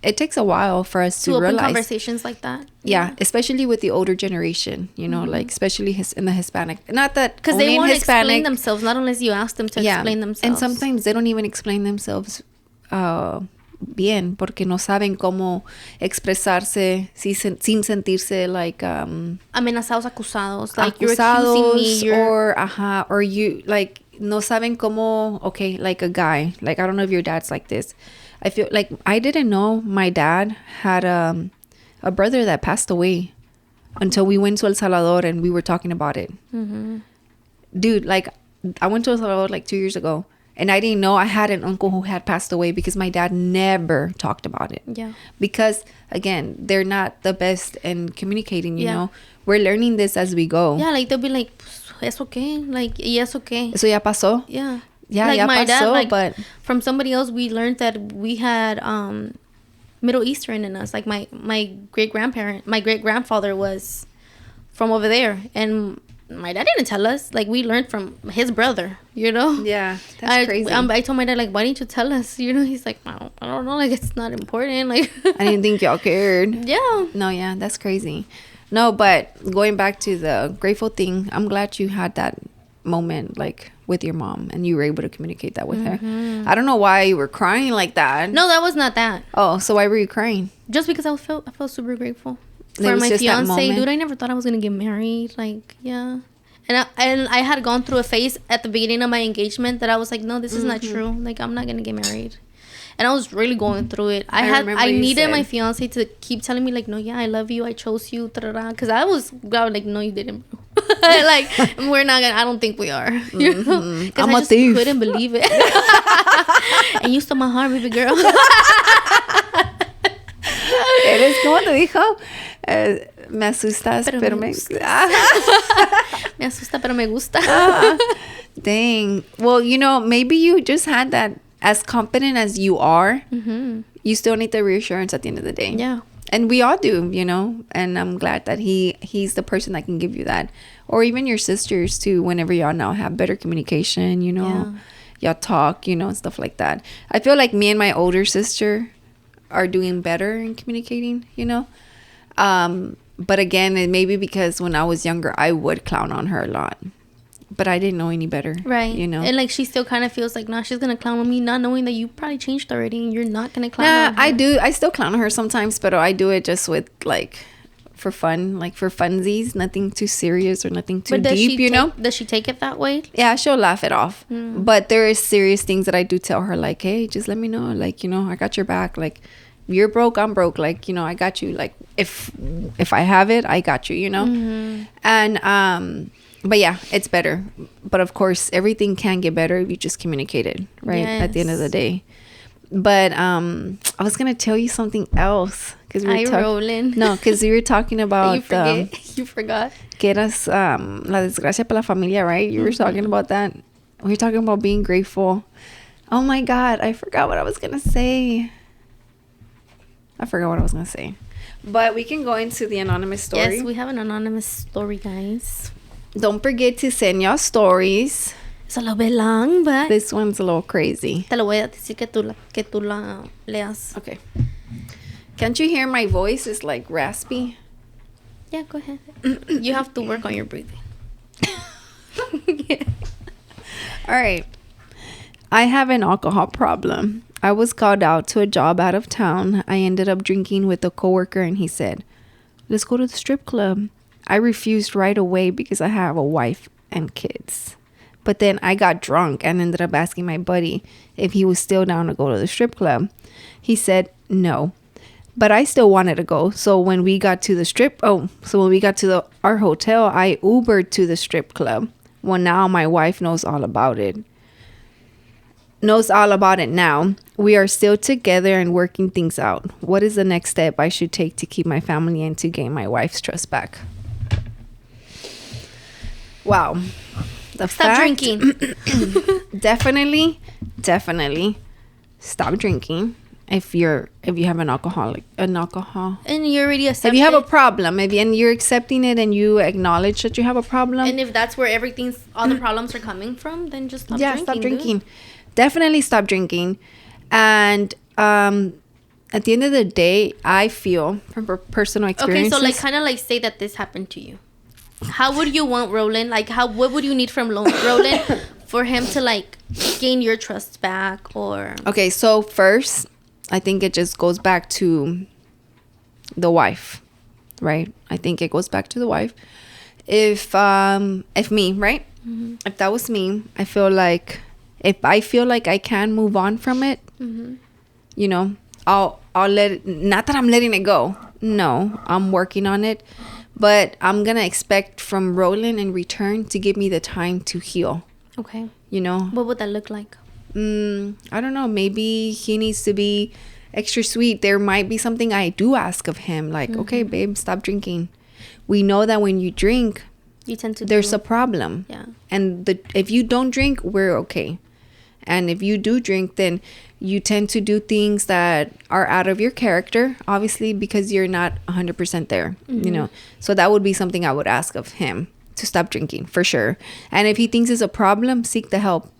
it takes a while for us to realize open conversations like that. Yeah, especially with the older generation, like especially in the Hispanic, not that because they won't explain themselves not unless you ask them to explain themselves, and sometimes they don't even explain themselves bien porque no saben cómo expresarse sin sentirse like amenazados, acusados, like you're accusing me, or you like no saben cómo, okay, like a guy, like I don't know if your dad's like this. I feel like I didn't know my dad had a brother that passed away until we went to El Salvador and we were talking about it. Dude, like I went to El Salvador like 2 years ago. And I didn't know I had an uncle who had passed away because my dad never talked about it. Yeah. Because, again, they're not the best in communicating, you know. We're learning this as we go. Yeah, like, they'll be like, es okay. Like, y es okay. Eso ya pasó. Yeah. Yeah, like ya my pasó, dad, like, but... From somebody else, we learned that we had Middle Eastern in us. Like, my great-grandfather was from over there. And... my dad didn't tell us. Like, we learned from his brother, Yeah, that's crazy. I told my dad, like, why didn't you tell us? He's like, I don't know. Like, it's not important. Like, I didn't think y'all cared. Yeah. No, yeah, that's crazy. No, but going back to the grateful thing, I'm glad you had that moment, like, with your mom, and you were able to communicate that with her. I don't know why you were crying like that. No, that was not that. Oh, so why were you crying? Just because I felt super grateful. For my fiance, dude, I never thought I was gonna get married. Like, yeah, and I had gone through a phase at the beginning of my engagement that I was like, no, this is not true. Like, I'm not gonna get married, and I was really going through it. I needed my fiance to keep telling me like, no, yeah, I love you, I chose you, because I was like, no, you didn't, bro. Like, we're not gonna. I don't think we are. Because I just couldn't believe it. And you stole my heart, baby girl. Eres como te dijo. Me asustas, pero me gusta. Me asusta, pero me gusta. Dang. Well, maybe you just had that. As confident as you are, you still need the reassurance at the end of the day. Yeah. And we all do, And I'm glad that he's the person that can give you that. Or even your sisters, too, whenever y'all now have better communication, Y'all talk, and stuff like that. I feel like me and my older sister are doing better in communicating, But again, it may be because when I was younger, I would clown on her a lot. But I didn't know any better. Right. And like, she still kind of feels like, nah, she's going to clown on me, not knowing that you probably changed already and you're not going to clown on her. I do. I still clown on her sometimes, but I do it just with like for fun, like for funsies, nothing too serious or nothing too deep, Does she take it that way? Yeah, she'll laugh it off. But there is serious things that I do tell her, like, hey, just let me know. Like, I got your back. Like, you're broke, I'm broke. Like, I got you. Like, if I have it, I got you, And, but yeah, it's better. But of course, everything can get better if you just communicate it, right? Yes. At the end of the day. But I was going to tell you something else. Rolling. No, because we were talking about... You forgot. Que eras la desgracia para la familia, right? You were talking about that. We were talking about being grateful. Oh my God, I forgot what I was going to say. But we can go into the anonymous story. Yes, we have an anonymous story, guys. Don't forget to send your stories. It's a little bit long, but This one's a little crazy. te lo voy a decir que tú la leas. Okay. Can't you hear my voice is like raspy? Yeah, go ahead. You have to work on your breathing. Yeah. All right. I have an alcohol problem. I was called out to a job out of town. I ended up drinking with a coworker and he said, "Let's go to the strip club." I refused right away because I have a wife and kids. But then I got drunk and ended up asking my buddy if he was still down to go to the strip club. He said no. But I still wanted to go. So when we got to our hotel, I Ubered to the strip club. Well, now my wife knows all about it. Now. We are still together and working things out. What is the next step I should take to keep my family and to gain my wife's trust back? Wow. Stop drinking. Definitely stop drinking. If you have an alcohol, And you already accept if you have a problem, and you're accepting it and you acknowledge that you have a problem. And if that's where all the problems are coming from, then just stop drinking. Stop drinking. Definitely stop drinking. And at the end of the day, I feel from personal experiences. Okay, so kind of say that this happened to you. How would you want Roland? What would you need from Roland for him to gain your trust back? Or okay, so first, I think it just goes back to the wife, right? I think it goes back to the wife. If me, right? Mm-hmm. If that was me, I feel like if I feel like I can move on from it, mm-hmm. I'll let it, not that I'm letting it go. No, I'm working on it. But I'm going to expect from Roland in return to give me the time to heal. Okay. What would that look like? I don't know. Maybe he needs to be extra sweet. There might be something I do ask of him. Mm-hmm. Okay, babe, stop drinking. We know that when you drink, you tend to there's a problem. Yeah. And if you don't drink, we're okay. And if you do drink, then you tend to do things that are out of your character, obviously, because you're not 100% there, mm-hmm. So that would be something I would ask of him, to stop drinking, for sure. And if he thinks it's a problem, seek the help.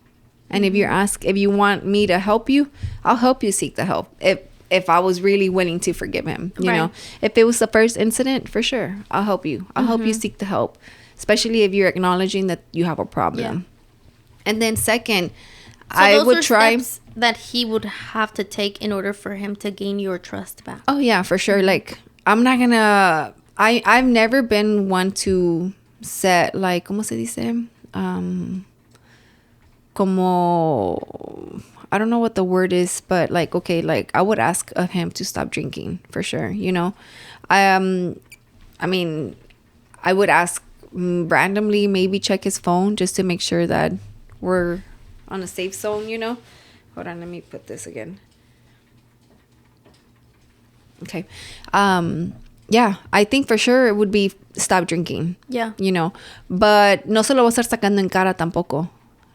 And mm-hmm. if you want me to help you, I'll help you seek the help. If I was really willing to forgive him, right. If it was the first incident, for sure, I'll help you. I'll help you seek the help, especially if you're acknowledging that you have a problem. Yeah. And then second, I would try steps that he would have to take in order for him to gain your trust back. Oh yeah, for sure. I'm not gonna. I've never been one to set ¿cómo se dice? Como I don't know what the word is, but I would ask of him to stop drinking for sure. I mean, I would ask randomly, maybe check his phone just to make sure that we're on a safe zone, Hold on, let me put this again. Okay. Yeah, I think for sure it would be stop drinking. Yeah. But no se lo voy a estar sacando en cara tampoco.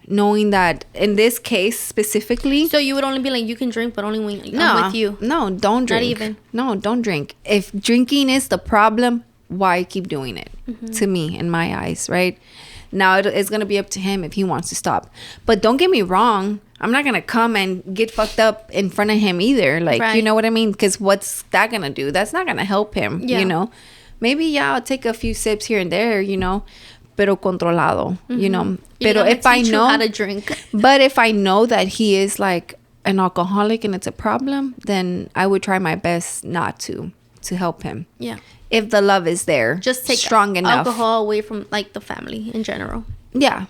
Knowing that in this case specifically. So you would only be you can drink, but only when I'm with you. No, don't drink. Not even. No, don't drink. If drinking is the problem, why keep doing it? Mm-hmm. To me, in my eyes, right? Now it's going to be up to him if he wants to stop. But don't get me wrong. I'm not going to come and get fucked up in front of him either. Right. You know what I mean? Because what's that going to do? That's not going to help him, Maybe, I'll take a few sips here and there, pero controlado, Mm-hmm. Pero if I know how to drink. But if I know that he is an alcoholic and it's a problem, then I would try my best not to help him. Yeah. If the love is there, just take strong enough. Alcohol away from the family in general. Yeah,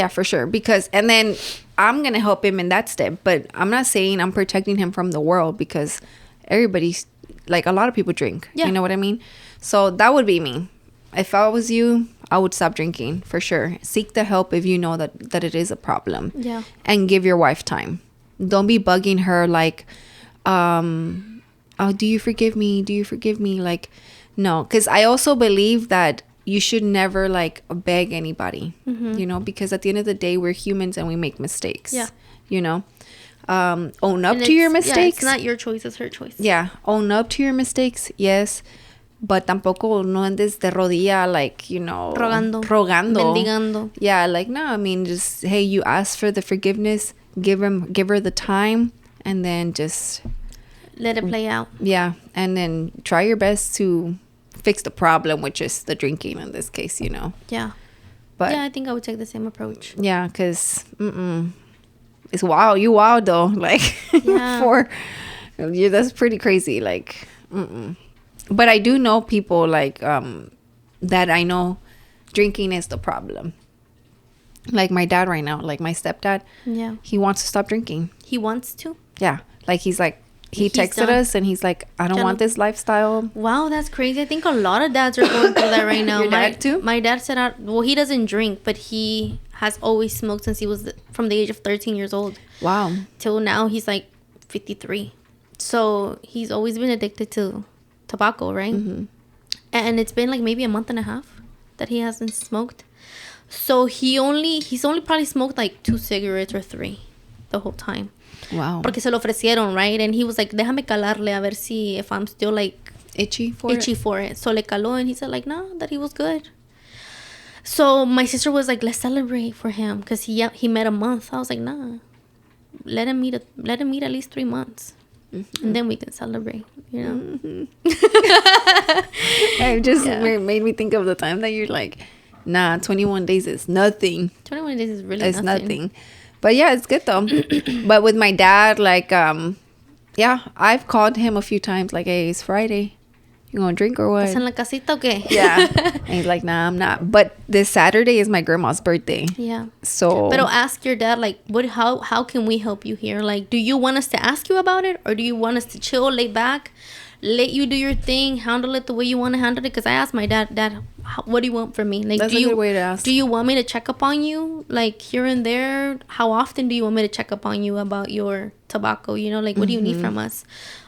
for sure. And then I'm gonna help him in that step, but I'm not saying I'm protecting him from the world, because everybody's a lot of people drink. Yeah. You know what I mean? So that would be me. If I was you, I would stop drinking for sure. Seek the help if you know that it is a problem. Yeah. And give your wife time. Don't be bugging her oh, do you forgive me? Do you forgive me? No, because I also believe that you should never beg anybody, mm-hmm. Because at the end of the day, we're humans and we make mistakes. Yeah. Own up to your mistakes. Yeah, it's not your choice, it's her choice. Yeah. Own up to your mistakes. Yes. but tampoco no andes de rodilla, like, you know, Rogando. Mendigando. Yeah, like, no, I mean, just, hey, you ask for the forgiveness, give her the time, and then just let it play out. Yeah, and then try your best to fix the problem, which is the drinking in this case, you know. Yeah. But yeah, I think I would take the same approach. Yeah, because it's wild. You wild though, like that's pretty crazy. Like, but I do know people like that I know drinking is the problem. Like my dad right now, like my stepdad. Yeah, he wants to stop drinking. He wants to. Yeah, like he's texted us and he's like, I don't want this lifestyle. Wow, that's crazy. I think a lot of dads are going through that right now. Your dad too? My dad said, well, he doesn't drink, but he has always smoked since he was from the age of 13 years old. Wow. Till now, he's like 53. So he's always been addicted to tobacco, right? Mm-hmm. And it's been like maybe a month and a half that he hasn't smoked. So he's only probably smoked like 2 cigarettes or 3 the whole time. Wow. Porque se lo ofrecieron, right? And he was like, déjame calarle a ver si if I'm still like itchy for it. So le caló and he said like, no, that he was good. So my sister was like, let's celebrate for him because he met a month. I was like, nah, let him meet at least 3 months. Mm-hmm. And then we can celebrate, you know. Mm-hmm. It just made me think of the time that you're like, nah, 21 days is nothing. 21 days is really nothing. But yeah, it's good though. But with my dad, like, yeah, I've called him a few times, like, hey, it's Friday. You gonna drink or what? ¿Estás en la casita o qué? Yeah. And he's like, nah, I'm not. But this Saturday is my grandma's birthday. Yeah. So. But ask your dad, like, how can we help you here? Like, do you want us to ask you about it? Or do you want us to chill, lay back, let you do your thing, handle it the way you want to handle it? Because I asked my dad, what do you want from me? Like, that's a good way to ask. Do you want me to check up on you, like, here and there? How often do you want me to check up on you about your tobacco? You know, like, what do you need from us?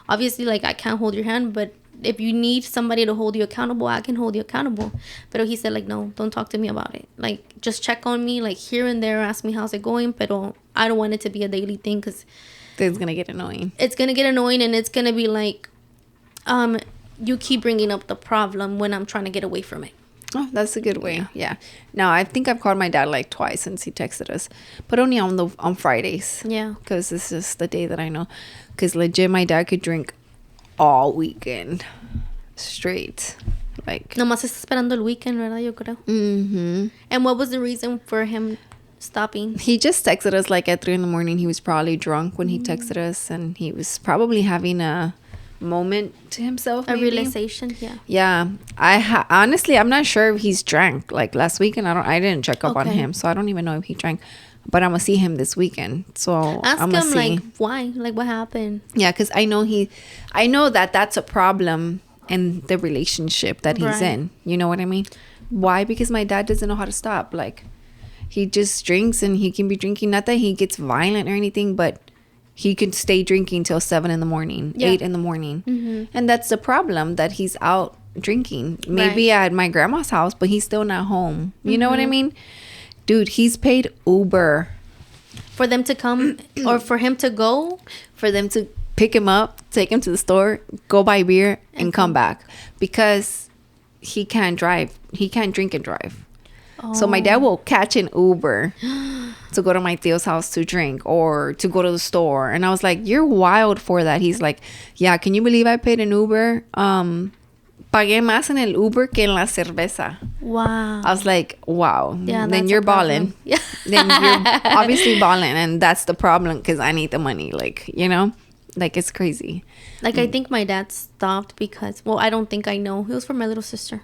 Obviously, like, I can't hold your hand, but if you need somebody to hold you accountable, I can hold you accountable. But he said, like, no, don't talk to me about it. Like, just check on me, like, here and there, ask me how's it going. But I don't want it to be a daily thing because it's going to get annoying. It's going to get annoying, and it's going to be like, you keep bringing up the problem when I'm trying to get away from it. Oh, that's a good way. Yeah. No, I think I've called my dad like twice since he texted us, but only on Fridays. Yeah. Because this is the day that I know. Because legit, my dad could drink all weekend straight. Like. Nomás está esperando el weekend, ¿verdad? Yo creo. Mm-hmm. And what was the reason for him stopping? He just texted us like at 3 a.m. He was probably drunk when he texted us, and he was probably having a moment to himself, maybe. A realization. Yeah. Honestly, I'm not sure if he's drank. Like last weekend, I didn't check up on him, so I don't even know if he drank, but I'm gonna see him this weekend, so ask I'm gonna him see. like why, like what happened. Yeah, because I know that that's a problem in the relationship that he's in, you know what I mean? Why? Because my dad doesn't know how to stop. Like, he just drinks, and he can be drinking, not that he gets violent or anything, but he could stay drinking till 7 a.m, 8 a.m. Mm-hmm. And that's the problem, that he's out drinking. Maybe at my grandma's house, but he's still not home. You know what I mean? Dude, he's paid Uber. For them to come or for him to go? For them to pick him up, take him to the store, go buy beer, and come back. Because he can't drive. He can't drink and drive. Oh. So my dad will catch an Uber to go to my tío's house to drink or to go to the store. And I was like, you're wild for that. He's like, yeah, can you believe I paid an Uber? Pagué más en el Uber que en la cerveza. Wow. I was like, wow. Yeah, then you're balling. Yeah. Then you're obviously balling. And that's the problem, because I need the money. Like, you know? Like, it's crazy. Like, I think my dad stopped because, well, I don't think I know. It was for my little sister.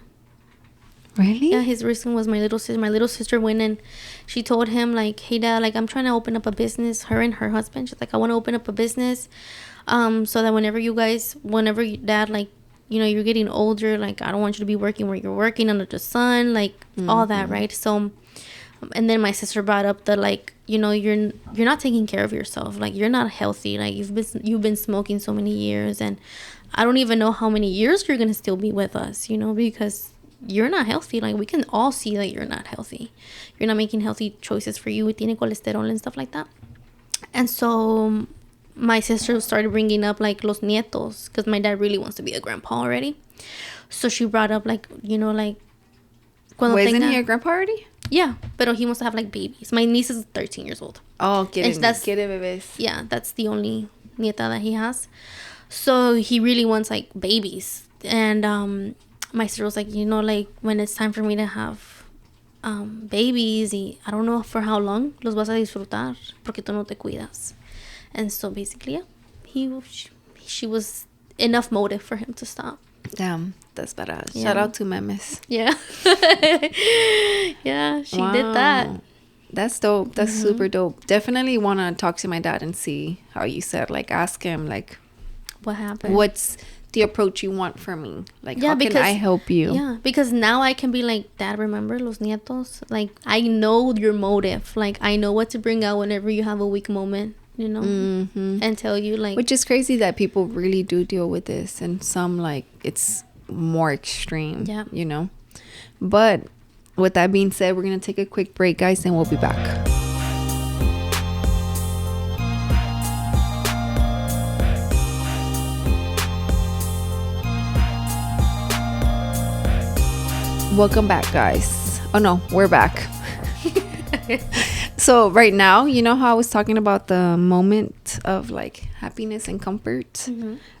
Really? Yeah, his reason was my little sister. My little sister went and she told him, like, hey, Dad, like, I'm trying to open up a business. Her and her husband. She's like, I want to open up a business so that whenever Dad, like, you know, you're getting older, like, I don't want you to be working where you're working under the sun, like, all that, right? So, and then my sister brought up the, like, you know, you're not taking care of yourself. Like, you're not healthy. Like, you've been smoking so many years, and I don't even know how many years you're going to still be with us, you know, because you're not healthy. Like, we can all see that you're not healthy. You're not making healthy choices for you. Tiene colesterol and stuff like that. And so my sister started bringing up like los nietos, because my dad really wants to be a grandpa already. So she brought up like, like isn't he a grandpa already? Yeah, but he wants to have like babies. My niece is 13 years old. Oh, quiere bebés. Yeah, that's the only nieta that he has. So he really wants like babies. And my sister was like, like when it's time for me to have babies, I don't know for how long los vas a disfrutar porque tú no te cuidas. And so basically, yeah, she was enough motive for him to stop. Damn, that's badass. Yeah. Shout out to Memes. Yeah. Yeah, she did that. That's dope. That's super dope. Definitely want to talk to my dad and see how you said, like, ask him, like, what happened? What's the approach you want from me? Like, how can I help you? Yeah, because now I can be like, Dad, remember los nietos? Like, I know your motive. Like, I know what to bring out whenever you have a weak moment, and tell you, like... Which is crazy that people really do deal with this, and some, like, it's more extreme, But with that being said, we're going to take a quick break, guys, and we'll be back. Welcome back, guys. Oh no, we're back. So right now, you know how I was talking about the moment of like happiness and comfort?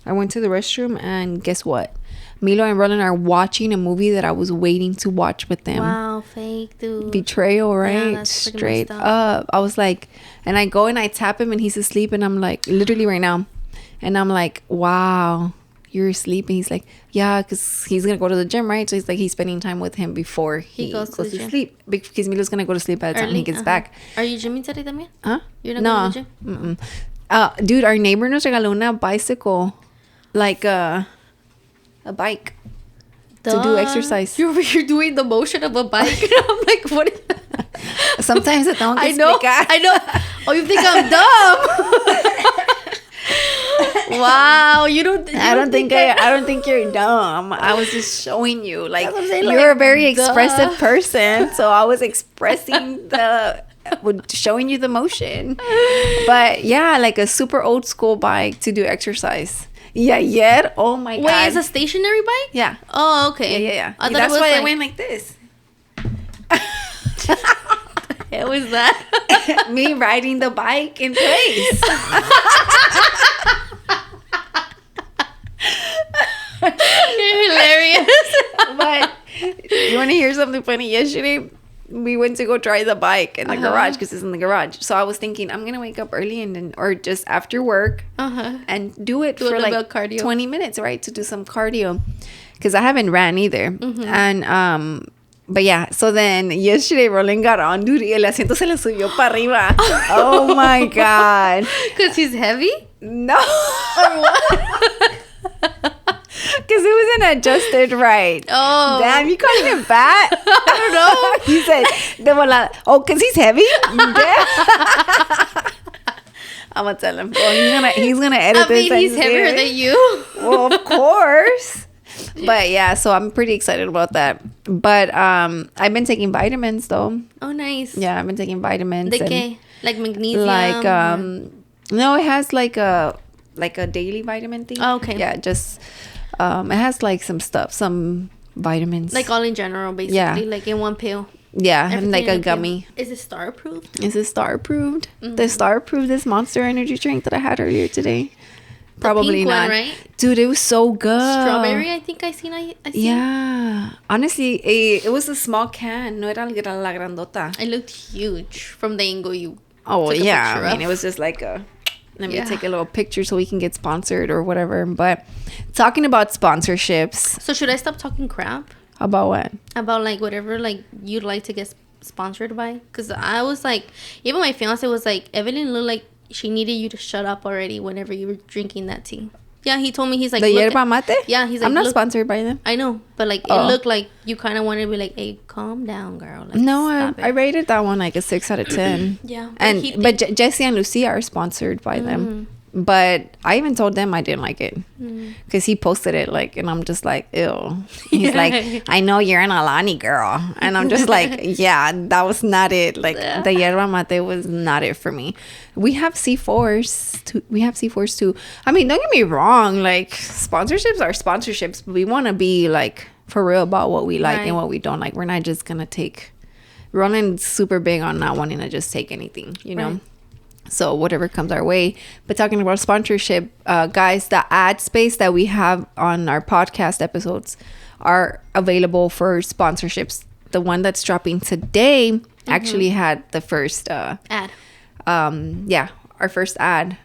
I went to the restroom and guess what? Milo and Roland are watching a movie that I was waiting to watch with them. Wow, fake, dude. Betrayal, right? Yeah, straight up. I was like, and I go and I tap him and he's asleep and I'm like, literally right now. And I'm like, wow, you're asleep. And he's like, yeah, because he's going to go to the gym, right? So he's like, he's spending time with him before he goes to sleep. Because Milo's going to go to sleep by the time he gets back. Are you gymming today también? Huh? You're not going to the gym? Dude, our neighbor nos regaló una bicycle. Like a bike. To do exercise. You're doing the motion of a bike. I'm like, what is that? Sometimes I don't explicar. I know. Oh, you think I'm dumb? Wow, I don't think you're dumb. I was just showing you, like, you're a very expressive person, so I was expressing showing you the motion. But yeah, like a super old school bike to do exercise. Yeah. Oh my God. Wait, it's a stationary bike? Yeah. Oh, okay. Yeah. That's why I went like this. What was that? Me riding the bike in place. You're hilarious. But you want to hear something funny? Yesterday, we went to go try the bike in the garage because it's in the garage. So I was thinking I'm gonna wake up early or just after work and do it for like cardio. 20 minutes, right? To do some cardio because I haven't ran either. And but yeah, so then yesterday Roland got on, dude, y el asiento se le subió para arriba. Oh my God. Because he's heavy? No. Or what? Because it wasn't adjusted right. Oh. Damn, you calling him fat? I don't know. He said, because he's heavy? I'm going to tell him. Well, he's gonna edit this. I mean, he's heavier than you. Well, of course. But yeah, so I'm pretty excited about that. But I've been taking vitamins, though. Oh, nice. Yeah, I've been taking vitamins. Like magnesium? Like, no, it has like a daily vitamin thing. Oh, okay. Yeah, just... it has like some vitamins. Like all in general, basically. Like in one pill. Yeah, and like a gummy. Is it star approved? Is it star approved? The star approved this Monster Energy drink that I had earlier today. Probably pink not. One, right? Dude, it was so good. Strawberry, I think I seen. Yeah. Honestly, it was a small can. No era la grandota. It looked huge from the angle you took a picture of. It was just like a... Let me take a little picture so we can get sponsored or whatever. But talking about sponsorships. So should I stop talking crap? About what? About like whatever like you'd like to get sponsored by? Because I was like, even my fiance was like, Evelyn looked like she needed you to shut up already whenever you were drinking that tea. Yeah, he told me, he's like... The yerba mate? Yeah, he's like... I'm not sponsored by them. I know, but like it looked like you kind of wanted to be like, hey, calm down, girl. Like, no, I rated that one like a 6 out of 10. Yeah. But Jesse and Lucia are sponsored by them. But I even told them I didn't like it because he posted it like, and I'm just like, ew. He's like, I know you're an Alani girl, and I'm just like, yeah, that was not it. Like the yerba mate was not it for me. We have C4s too. I mean, don't get me wrong. Like sponsorships are sponsorships, but we want to be like for real about what we like and what we don't like. We're not just gonna take. Ronnie's super big on not wanting to just take anything, you know. Right. So whatever comes our way. But talking about sponsorship, guys, the ad space that we have on our podcast episodes are available for sponsorships. The one that's dropping today actually had the first ad. Our first ad.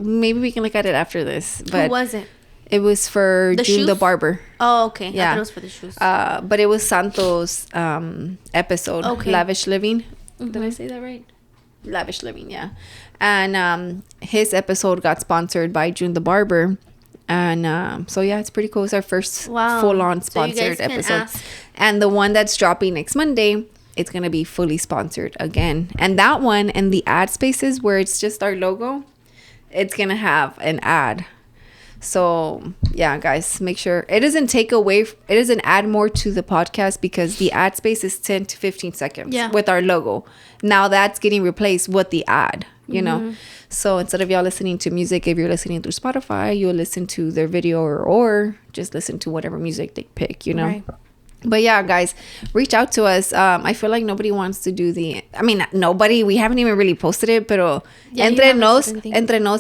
Maybe we can look at it after this. But who was it? It was for June the Barber. Oh, okay. Yeah. I thought it was for the shoes. But it was Santos' episode, Lavish Living. Did I say that right? Lavish Living, yeah. And his episode got sponsored by June the Barber. And so, yeah, it's pretty cool. It's our first full-on sponsored episode. And the one that's dropping next Monday, it's going to be fully sponsored again. And that one and the ad spaces where it's just our logo, it's going to have an ad. So, yeah, guys, make sure it doesn't add more to the podcast because the ad space is 10 to 15 seconds with our logo. Now that's getting replaced with the ad, you know. So instead of y'all listening to music, if you're listening through Spotify, you'll listen to their video or just listen to whatever music they pick, you know. Right. But yeah, guys, reach out to us. I feel like nobody wants to do nobody. We haven't even really posted it, but Entre Nos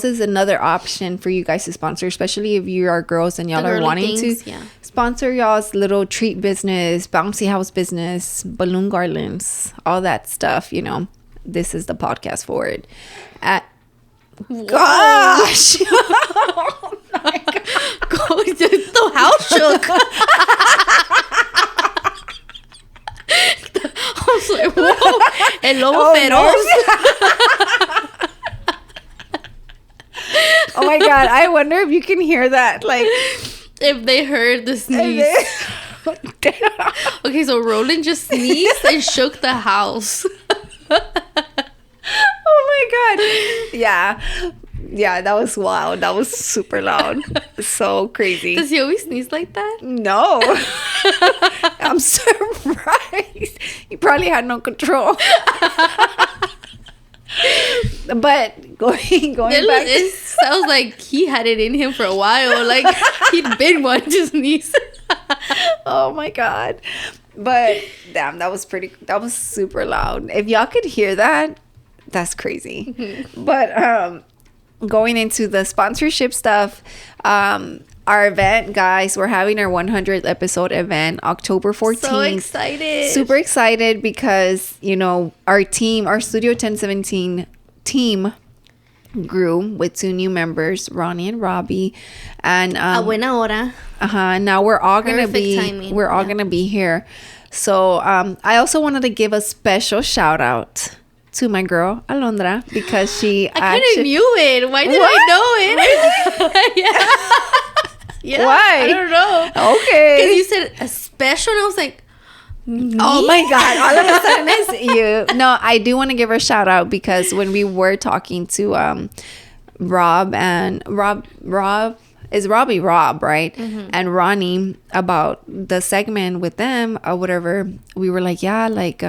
is another option for you guys to sponsor, especially if you are girls and y'all are wanting to sponsor y'all's little treat business, bouncy house business, balloon garlands, all that stuff, you know. This is the podcast for it. Gosh! Oh my God. The house shook. I was like, whoa, el lobo feroz. Oh my God, I wonder if you can hear that. Like, if they heard the sneeze. Okay, so Roland just sneezed and shook the house. Oh my God. Yeah, that was wild. That was super loud. So crazy. Does he always sneeze like that? No. I'm surprised. He probably had no control. But going back. It sounds like he had it in him for a while. Like he'd been wanting to sneeze. Oh my God. But damn, that was super loud. If y'all could hear that, that's crazy. But going into the sponsorship stuff, our event, guys, we're having our 100th episode event October 14th. So excited. Super excited because, you know, our Studio 1017 team grew with 2 new members, Ronnie and Robbie. And a buena hora. Now we're all gonna be here. So I also wanted to give a special shout out to my girl Alondra because she I kind of knew it. Why did I know it? Yeah. Why? I don't know. Okay. Because you said a special, and I was like, me? Oh my God! All of a sudden it's you. No, I do want to give her a shout out because when we were talking to Rob is Robbie Rob, right? Mm-hmm. And Ronnie about the segment with them or whatever, we were like, yeah, like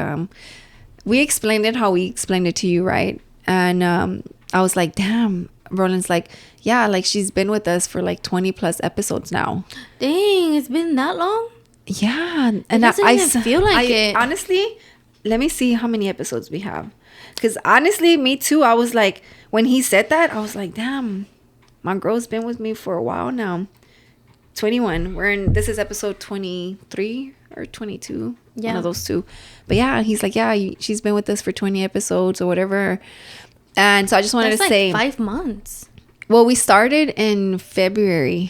we explained it how we explained it to you, right? And I was like, damn. Roland's like, yeah, like she's been with us for like 20 plus episodes now. Dang, it's been that long? Yeah. And it doesn't even feel like it. Honestly, let me see how many episodes we have. Because honestly, me too. I was like, when he said that, I was like, damn, my girl's been with me for a while now. 21. This is episode 23 or 22. Yeah. One of those two. But yeah, he's like, yeah, she's been with us for 20 episodes or whatever. And so I just wanted to say 5 months. Well, we started in February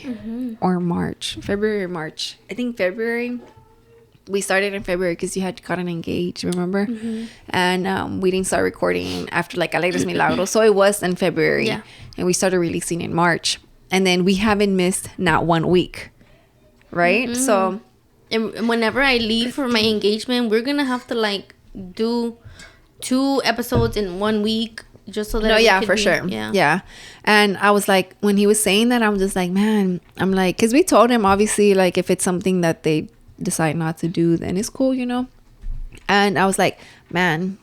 or March. February or March. I think February. We started in February because you had gotten engaged, remember? Mm-hmm. And we didn't start recording after like Alegres Milagros. So it was in February. Yeah. And we started releasing in March. And then we haven't missed not 1 week. Right? Mm-hmm. So. And whenever I leave for my engagement, we're going to have to like do 2 episodes in 1 week. just so that No, we yeah, could for be- sure. Yeah. Yeah. And I was like, when he was saying that, I'm just like, man, I'm like, because we told him, obviously, like, if it's something that they decide not to do, then it's cool, you know? And I was like, man,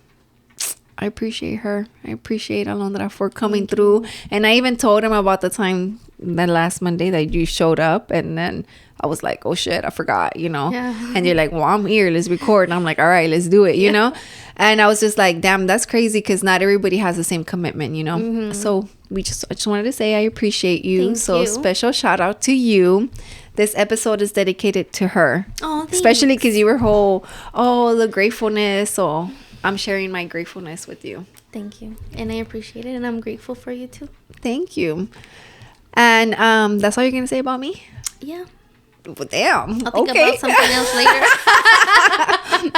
I appreciate her. I appreciate Alondra for coming through. And I even told him about the time that last Monday that you showed up. And then I was like, oh shit, I forgot, you know? Yeah. And you're like, well, I'm here. Let's record. And I'm like, all right, let's do it, you know? And I was just like, damn, that's crazy because not everybody has the same commitment, you know? So I just wanted to say I appreciate you. Thank So you. special shout out to you. This episode is dedicated to her. Oh, Especially because you were the gratefulness. So I'm sharing my gratefulness with you. Thank you. And I appreciate it. And I'm grateful for you too. Thank you. And that's all you're going to say about me? Yeah. Well, damn. I'll think about something else later.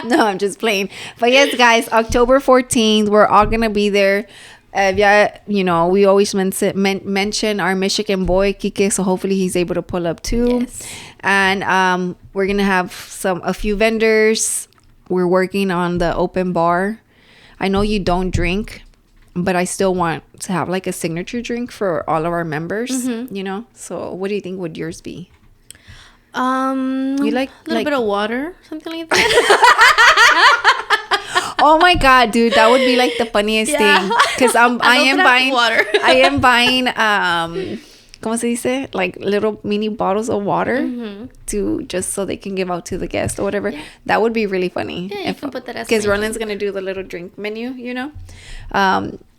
No, I'm just playing. But yes, guys, October 14th, we're all going to be there. Yeah, you know, we always mention our Michigan boy, Kike, so hopefully he's able to pull up too. Yes. And we're going to have a few vendors. We're working on the open bar. I know you don't drink, but I still want to have like a signature drink for all of our members, you know? So what do you think would yours be? You like a little bit of water, something like that. Oh my god, dude, that would be like the funniest thing because I am buying water. I am buying ¿cómo se dice? Like little mini bottles of water to just so they can give out to the guests or whatever. That would be really funny. Yeah, you can put that as because menus. Ronan's gonna do the little drink menu, you know.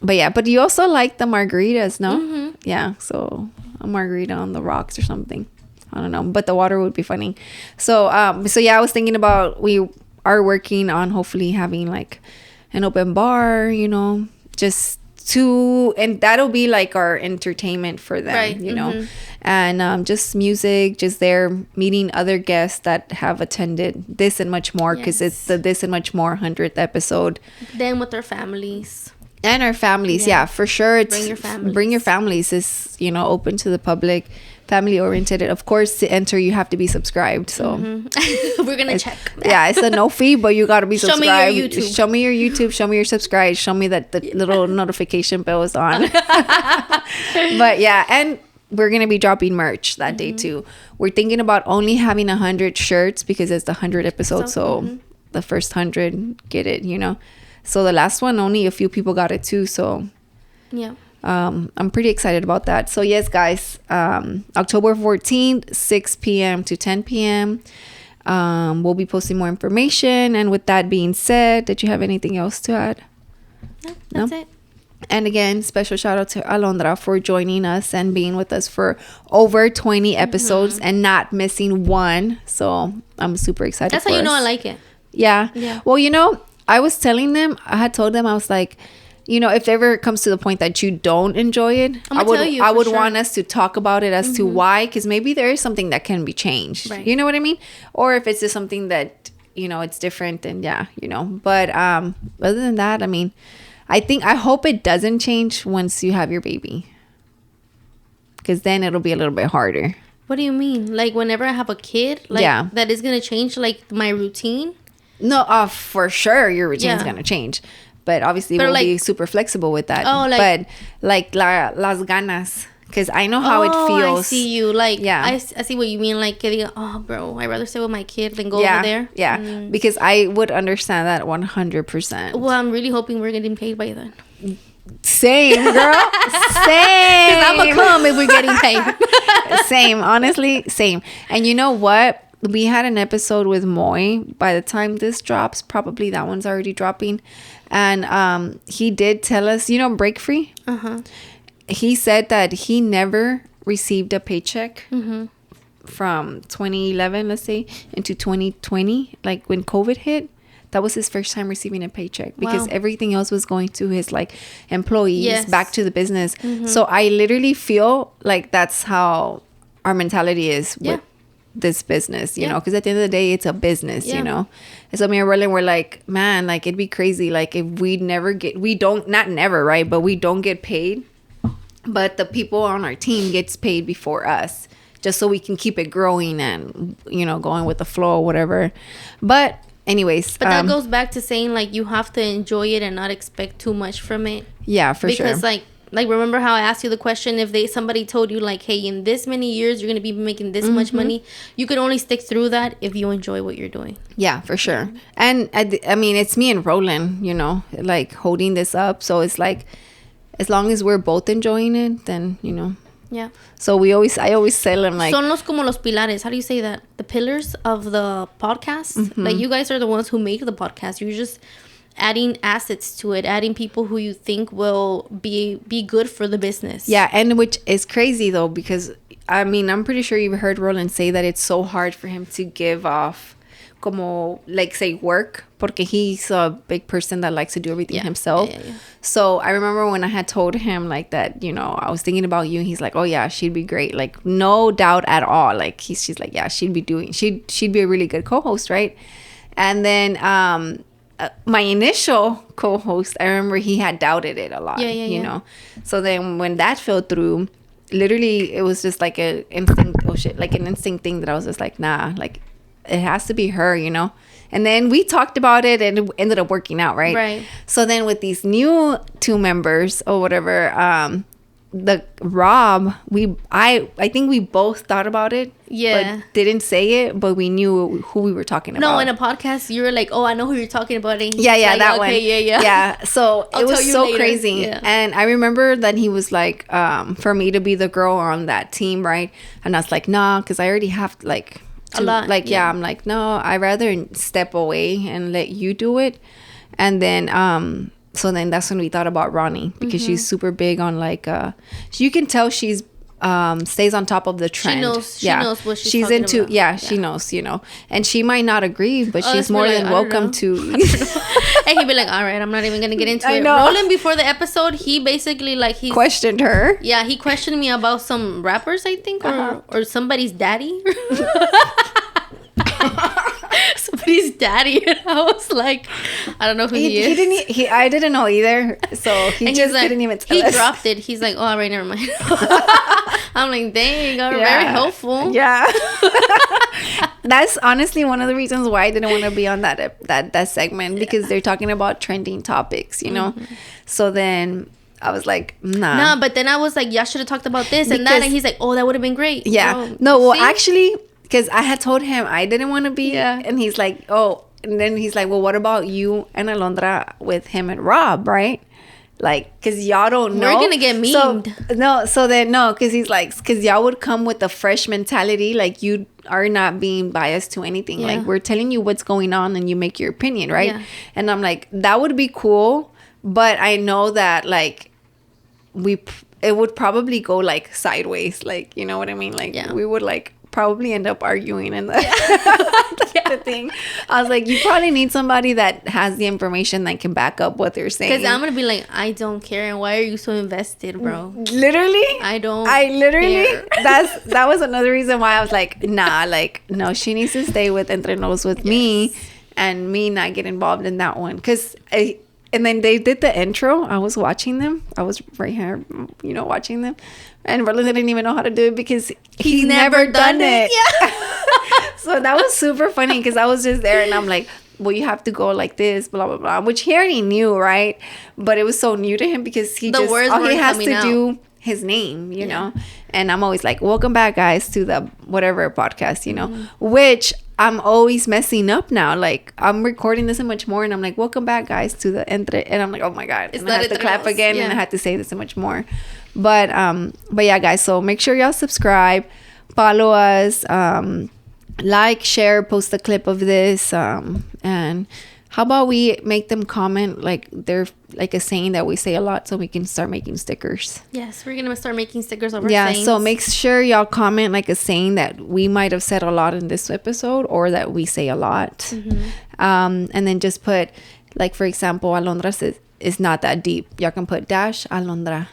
But you also like the margaritas, no? Yeah, so a margarita on the rocks or something. I don't know, but the water would be funny. So yeah, I was thinking about we are working on hopefully having like an open bar, you know, just and that'll be like our entertainment for them, Right. you know, and just music, just there meeting other guests that have attended this and much more because it's the This and Much More 100th episode. Then with their families. And our families, yeah, for sure. It's Bring your families. Is, you know, open to the public, family oriented. Of course, to enter, you have to be subscribed. So We're going to check. yeah, it's a no fee, but you got to be Show me subscribed. your YouTube. Show me your YouTube. Show me your subscribe. Show me that the little notification bell is on. But yeah, and we're going to be dropping merch that day too. We're thinking about only having 100 shirts because it's the 100th episode. So the first 100 get it, you know. So the last one, only a few people got it too. So Yeah. I'm pretty excited about that. So yes, guys, October 14th, 6 p.m. to 10 p.m. We'll be posting more information. And with that being said, did you have anything else to add? No, that's it. And again, special shout out to Alondra for joining us and being with us for over 20 episodes and not missing one. So I'm super excited. That's how you know I like it. Yeah. Yeah. Well, you know, I was telling them, I had told them, I was like, you know, if ever it comes to the point that you don't enjoy it, I would want us to talk about it as to why, because maybe there is something that can be changed. Right. You know what I mean? Or if it's just something that, you know, it's different, and yeah, you know. But other than that, I mean, I hope it doesn't change once you have your baby, because then it'll be a little bit harder. What do you mean? Like whenever I have a kid, like that is going to change like my routine? No, for sure your routine's gonna change, but obviously we'll be super flexible with that. Oh, but like las ganas, because I know how it feels. I see you. Like, yeah, I see what you mean. Like, oh, bro, I'd rather stay with my kid than go over there. Yeah, because I would understand that 100%. Well, I'm really hoping we're getting paid by then. Same, girl. Same. Because I'm gonna come if we're getting paid. Same, honestly, same. And you know what? We had an episode with Moy. By the time this drops, probably that one's already dropping. And he did tell us, you know, Break Free. He said that he never received a paycheck from 2011, let's say, into 2020, like when COVID hit. That was his first time receiving a paycheck because everything else was going to his like employees, back to the business. So I literally feel like that's how our mentality is with this business, you know, because at the end of the day, it's a business, you know. And so me and Roland were like, man, like it'd be crazy, like if we don't right, but we don't get paid, but the people on our team gets paid before us, just so we can keep it growing and, you know, going with the flow or whatever. But anyways, but that goes back to saying like you have to enjoy it and not expect too much from it. Yeah, for sure. Because like remember how I asked you the question, if somebody told you like, hey, in this many years you're gonna be making this much money, you could only stick through that if you enjoy what you're doing. Yeah, for sure. And I mean, it's me and Roland, like holding this up. So it's like, as long as we're both enjoying it, then Yeah. So I always tell them like, son como los pilares. How do you say that? The pillars of the podcast. Like you guys are the ones who make the podcast. You're just adding assets to it, adding people who you think will be good for the business. Yeah, and which is crazy though, because I mean, I'm pretty sure you've heard Roland say that it's so hard for him to give off como, like, say, work, porque he's a big person that likes to do everything himself. Yeah. So I remember when I had told him like that, I was thinking about you, and he's like, oh yeah, she'd be great, like no doubt at all. Like she's like, yeah, she'd be a really good co-host, right? And then my initial co-host, I remember he had doubted it a lot, you know. So then when that fell through, literally it was just like an instinct thing that I was just like, nah, like it has to be her, And then we talked about it, and it ended up working out, right? Right. So then with these new 2 members or whatever, the Rob, I think we both thought about it, but didn't say it, but we knew who we were talking about. No, in a podcast you were like, oh, I know who you're talking about. And yeah, like, that okay, one. Yeah. So it was so later. crazy. Yeah. And I remember that he was like, for me to be the girl on that team, right? And I was like, nah, because I already have like a lot. Like, yeah, I'm like, no, I'd rather step away and let you do it. And then so then that's when we thought about Ronnie, because she's super big on like you can tell she's stays on top of the trend. She knows what she's into about. yeah, she knows, and she might not agree, but she's more than welcome to. And he'd be like, all right, I'm not even gonna get into it. Roland, before the episode, he basically like he questioned her. Yeah, he questioned me about some rappers, I think, or somebody's daddy. Somebody's daddy. And I was like, I don't know who he is. I didn't know either, so he just didn't even tell us. He dropped it. He's like, oh, all right, never mind. I'm like, dang, very helpful. Yeah. That's honestly one of the reasons why I didn't want to be on that segment, because they're talking about trending topics, So then I was like, nah. But then I was like, y'all should have talked about this and that, and he's like, oh, that would have been great. Yeah. Bro, no, well, actually, because I had told him I didn't want to be, and he's like, oh, and then he's like, well, what about you and Alondra with him and Rob, right? Like, because y'all don't know. We're going to get memed. So then, because he's like, because y'all would come with a fresh mentality, like you are not being biased to anything. Yeah. Like, we're telling you what's going on and you make your opinion, right? Yeah. And I'm like, that would be cool, but I know that, like, it would probably go, like, sideways, like, you know what I mean? Like, we would, like, probably end up arguing and the thing. I was like, you probably need somebody that has the information that can back up what they're saying. Because I'm gonna be like, I don't care, and why are you so invested, bro? Literally, I literally care. that was another reason why I was like, nah, like, no, she needs to stay with Entre Nos with me, and me not get involved in that one. Because and then they did the intro. I was watching them. I was right here, watching them. And Roland didn't even know how to do it because he's never done it. Yeah. So that was super funny, because I was just there and I'm like, well, you have to go like this, blah, blah, blah. Which he already knew, right? But it was so new to him because he has to do his name, you know? And I'm always like, welcome back, guys, to the whatever podcast, which I'm always messing up now. Like, I'm recording this and much more, and I'm like, welcome back, guys, to the Entre, and I'm like, oh my God. And I have to clap again, and I had to say this and much more. But yeah, guys, so make sure y'all subscribe, follow us, like, share, post a clip of this, and how about we make them comment like they're like a saying that we say a lot, so we can start making stickers. Yes, we're gonna start making stickers over sayings. So make sure y'all comment like a saying that we might have said a lot in this episode, or that we say a lot. And then just put, like, for example, Alondra says is not that deep. Y'all can put -Alondra,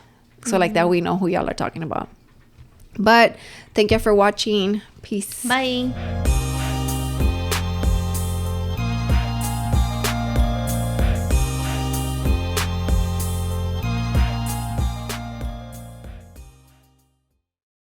so like that we know who y'all are talking about. But thank you for watching. Peace. Bye.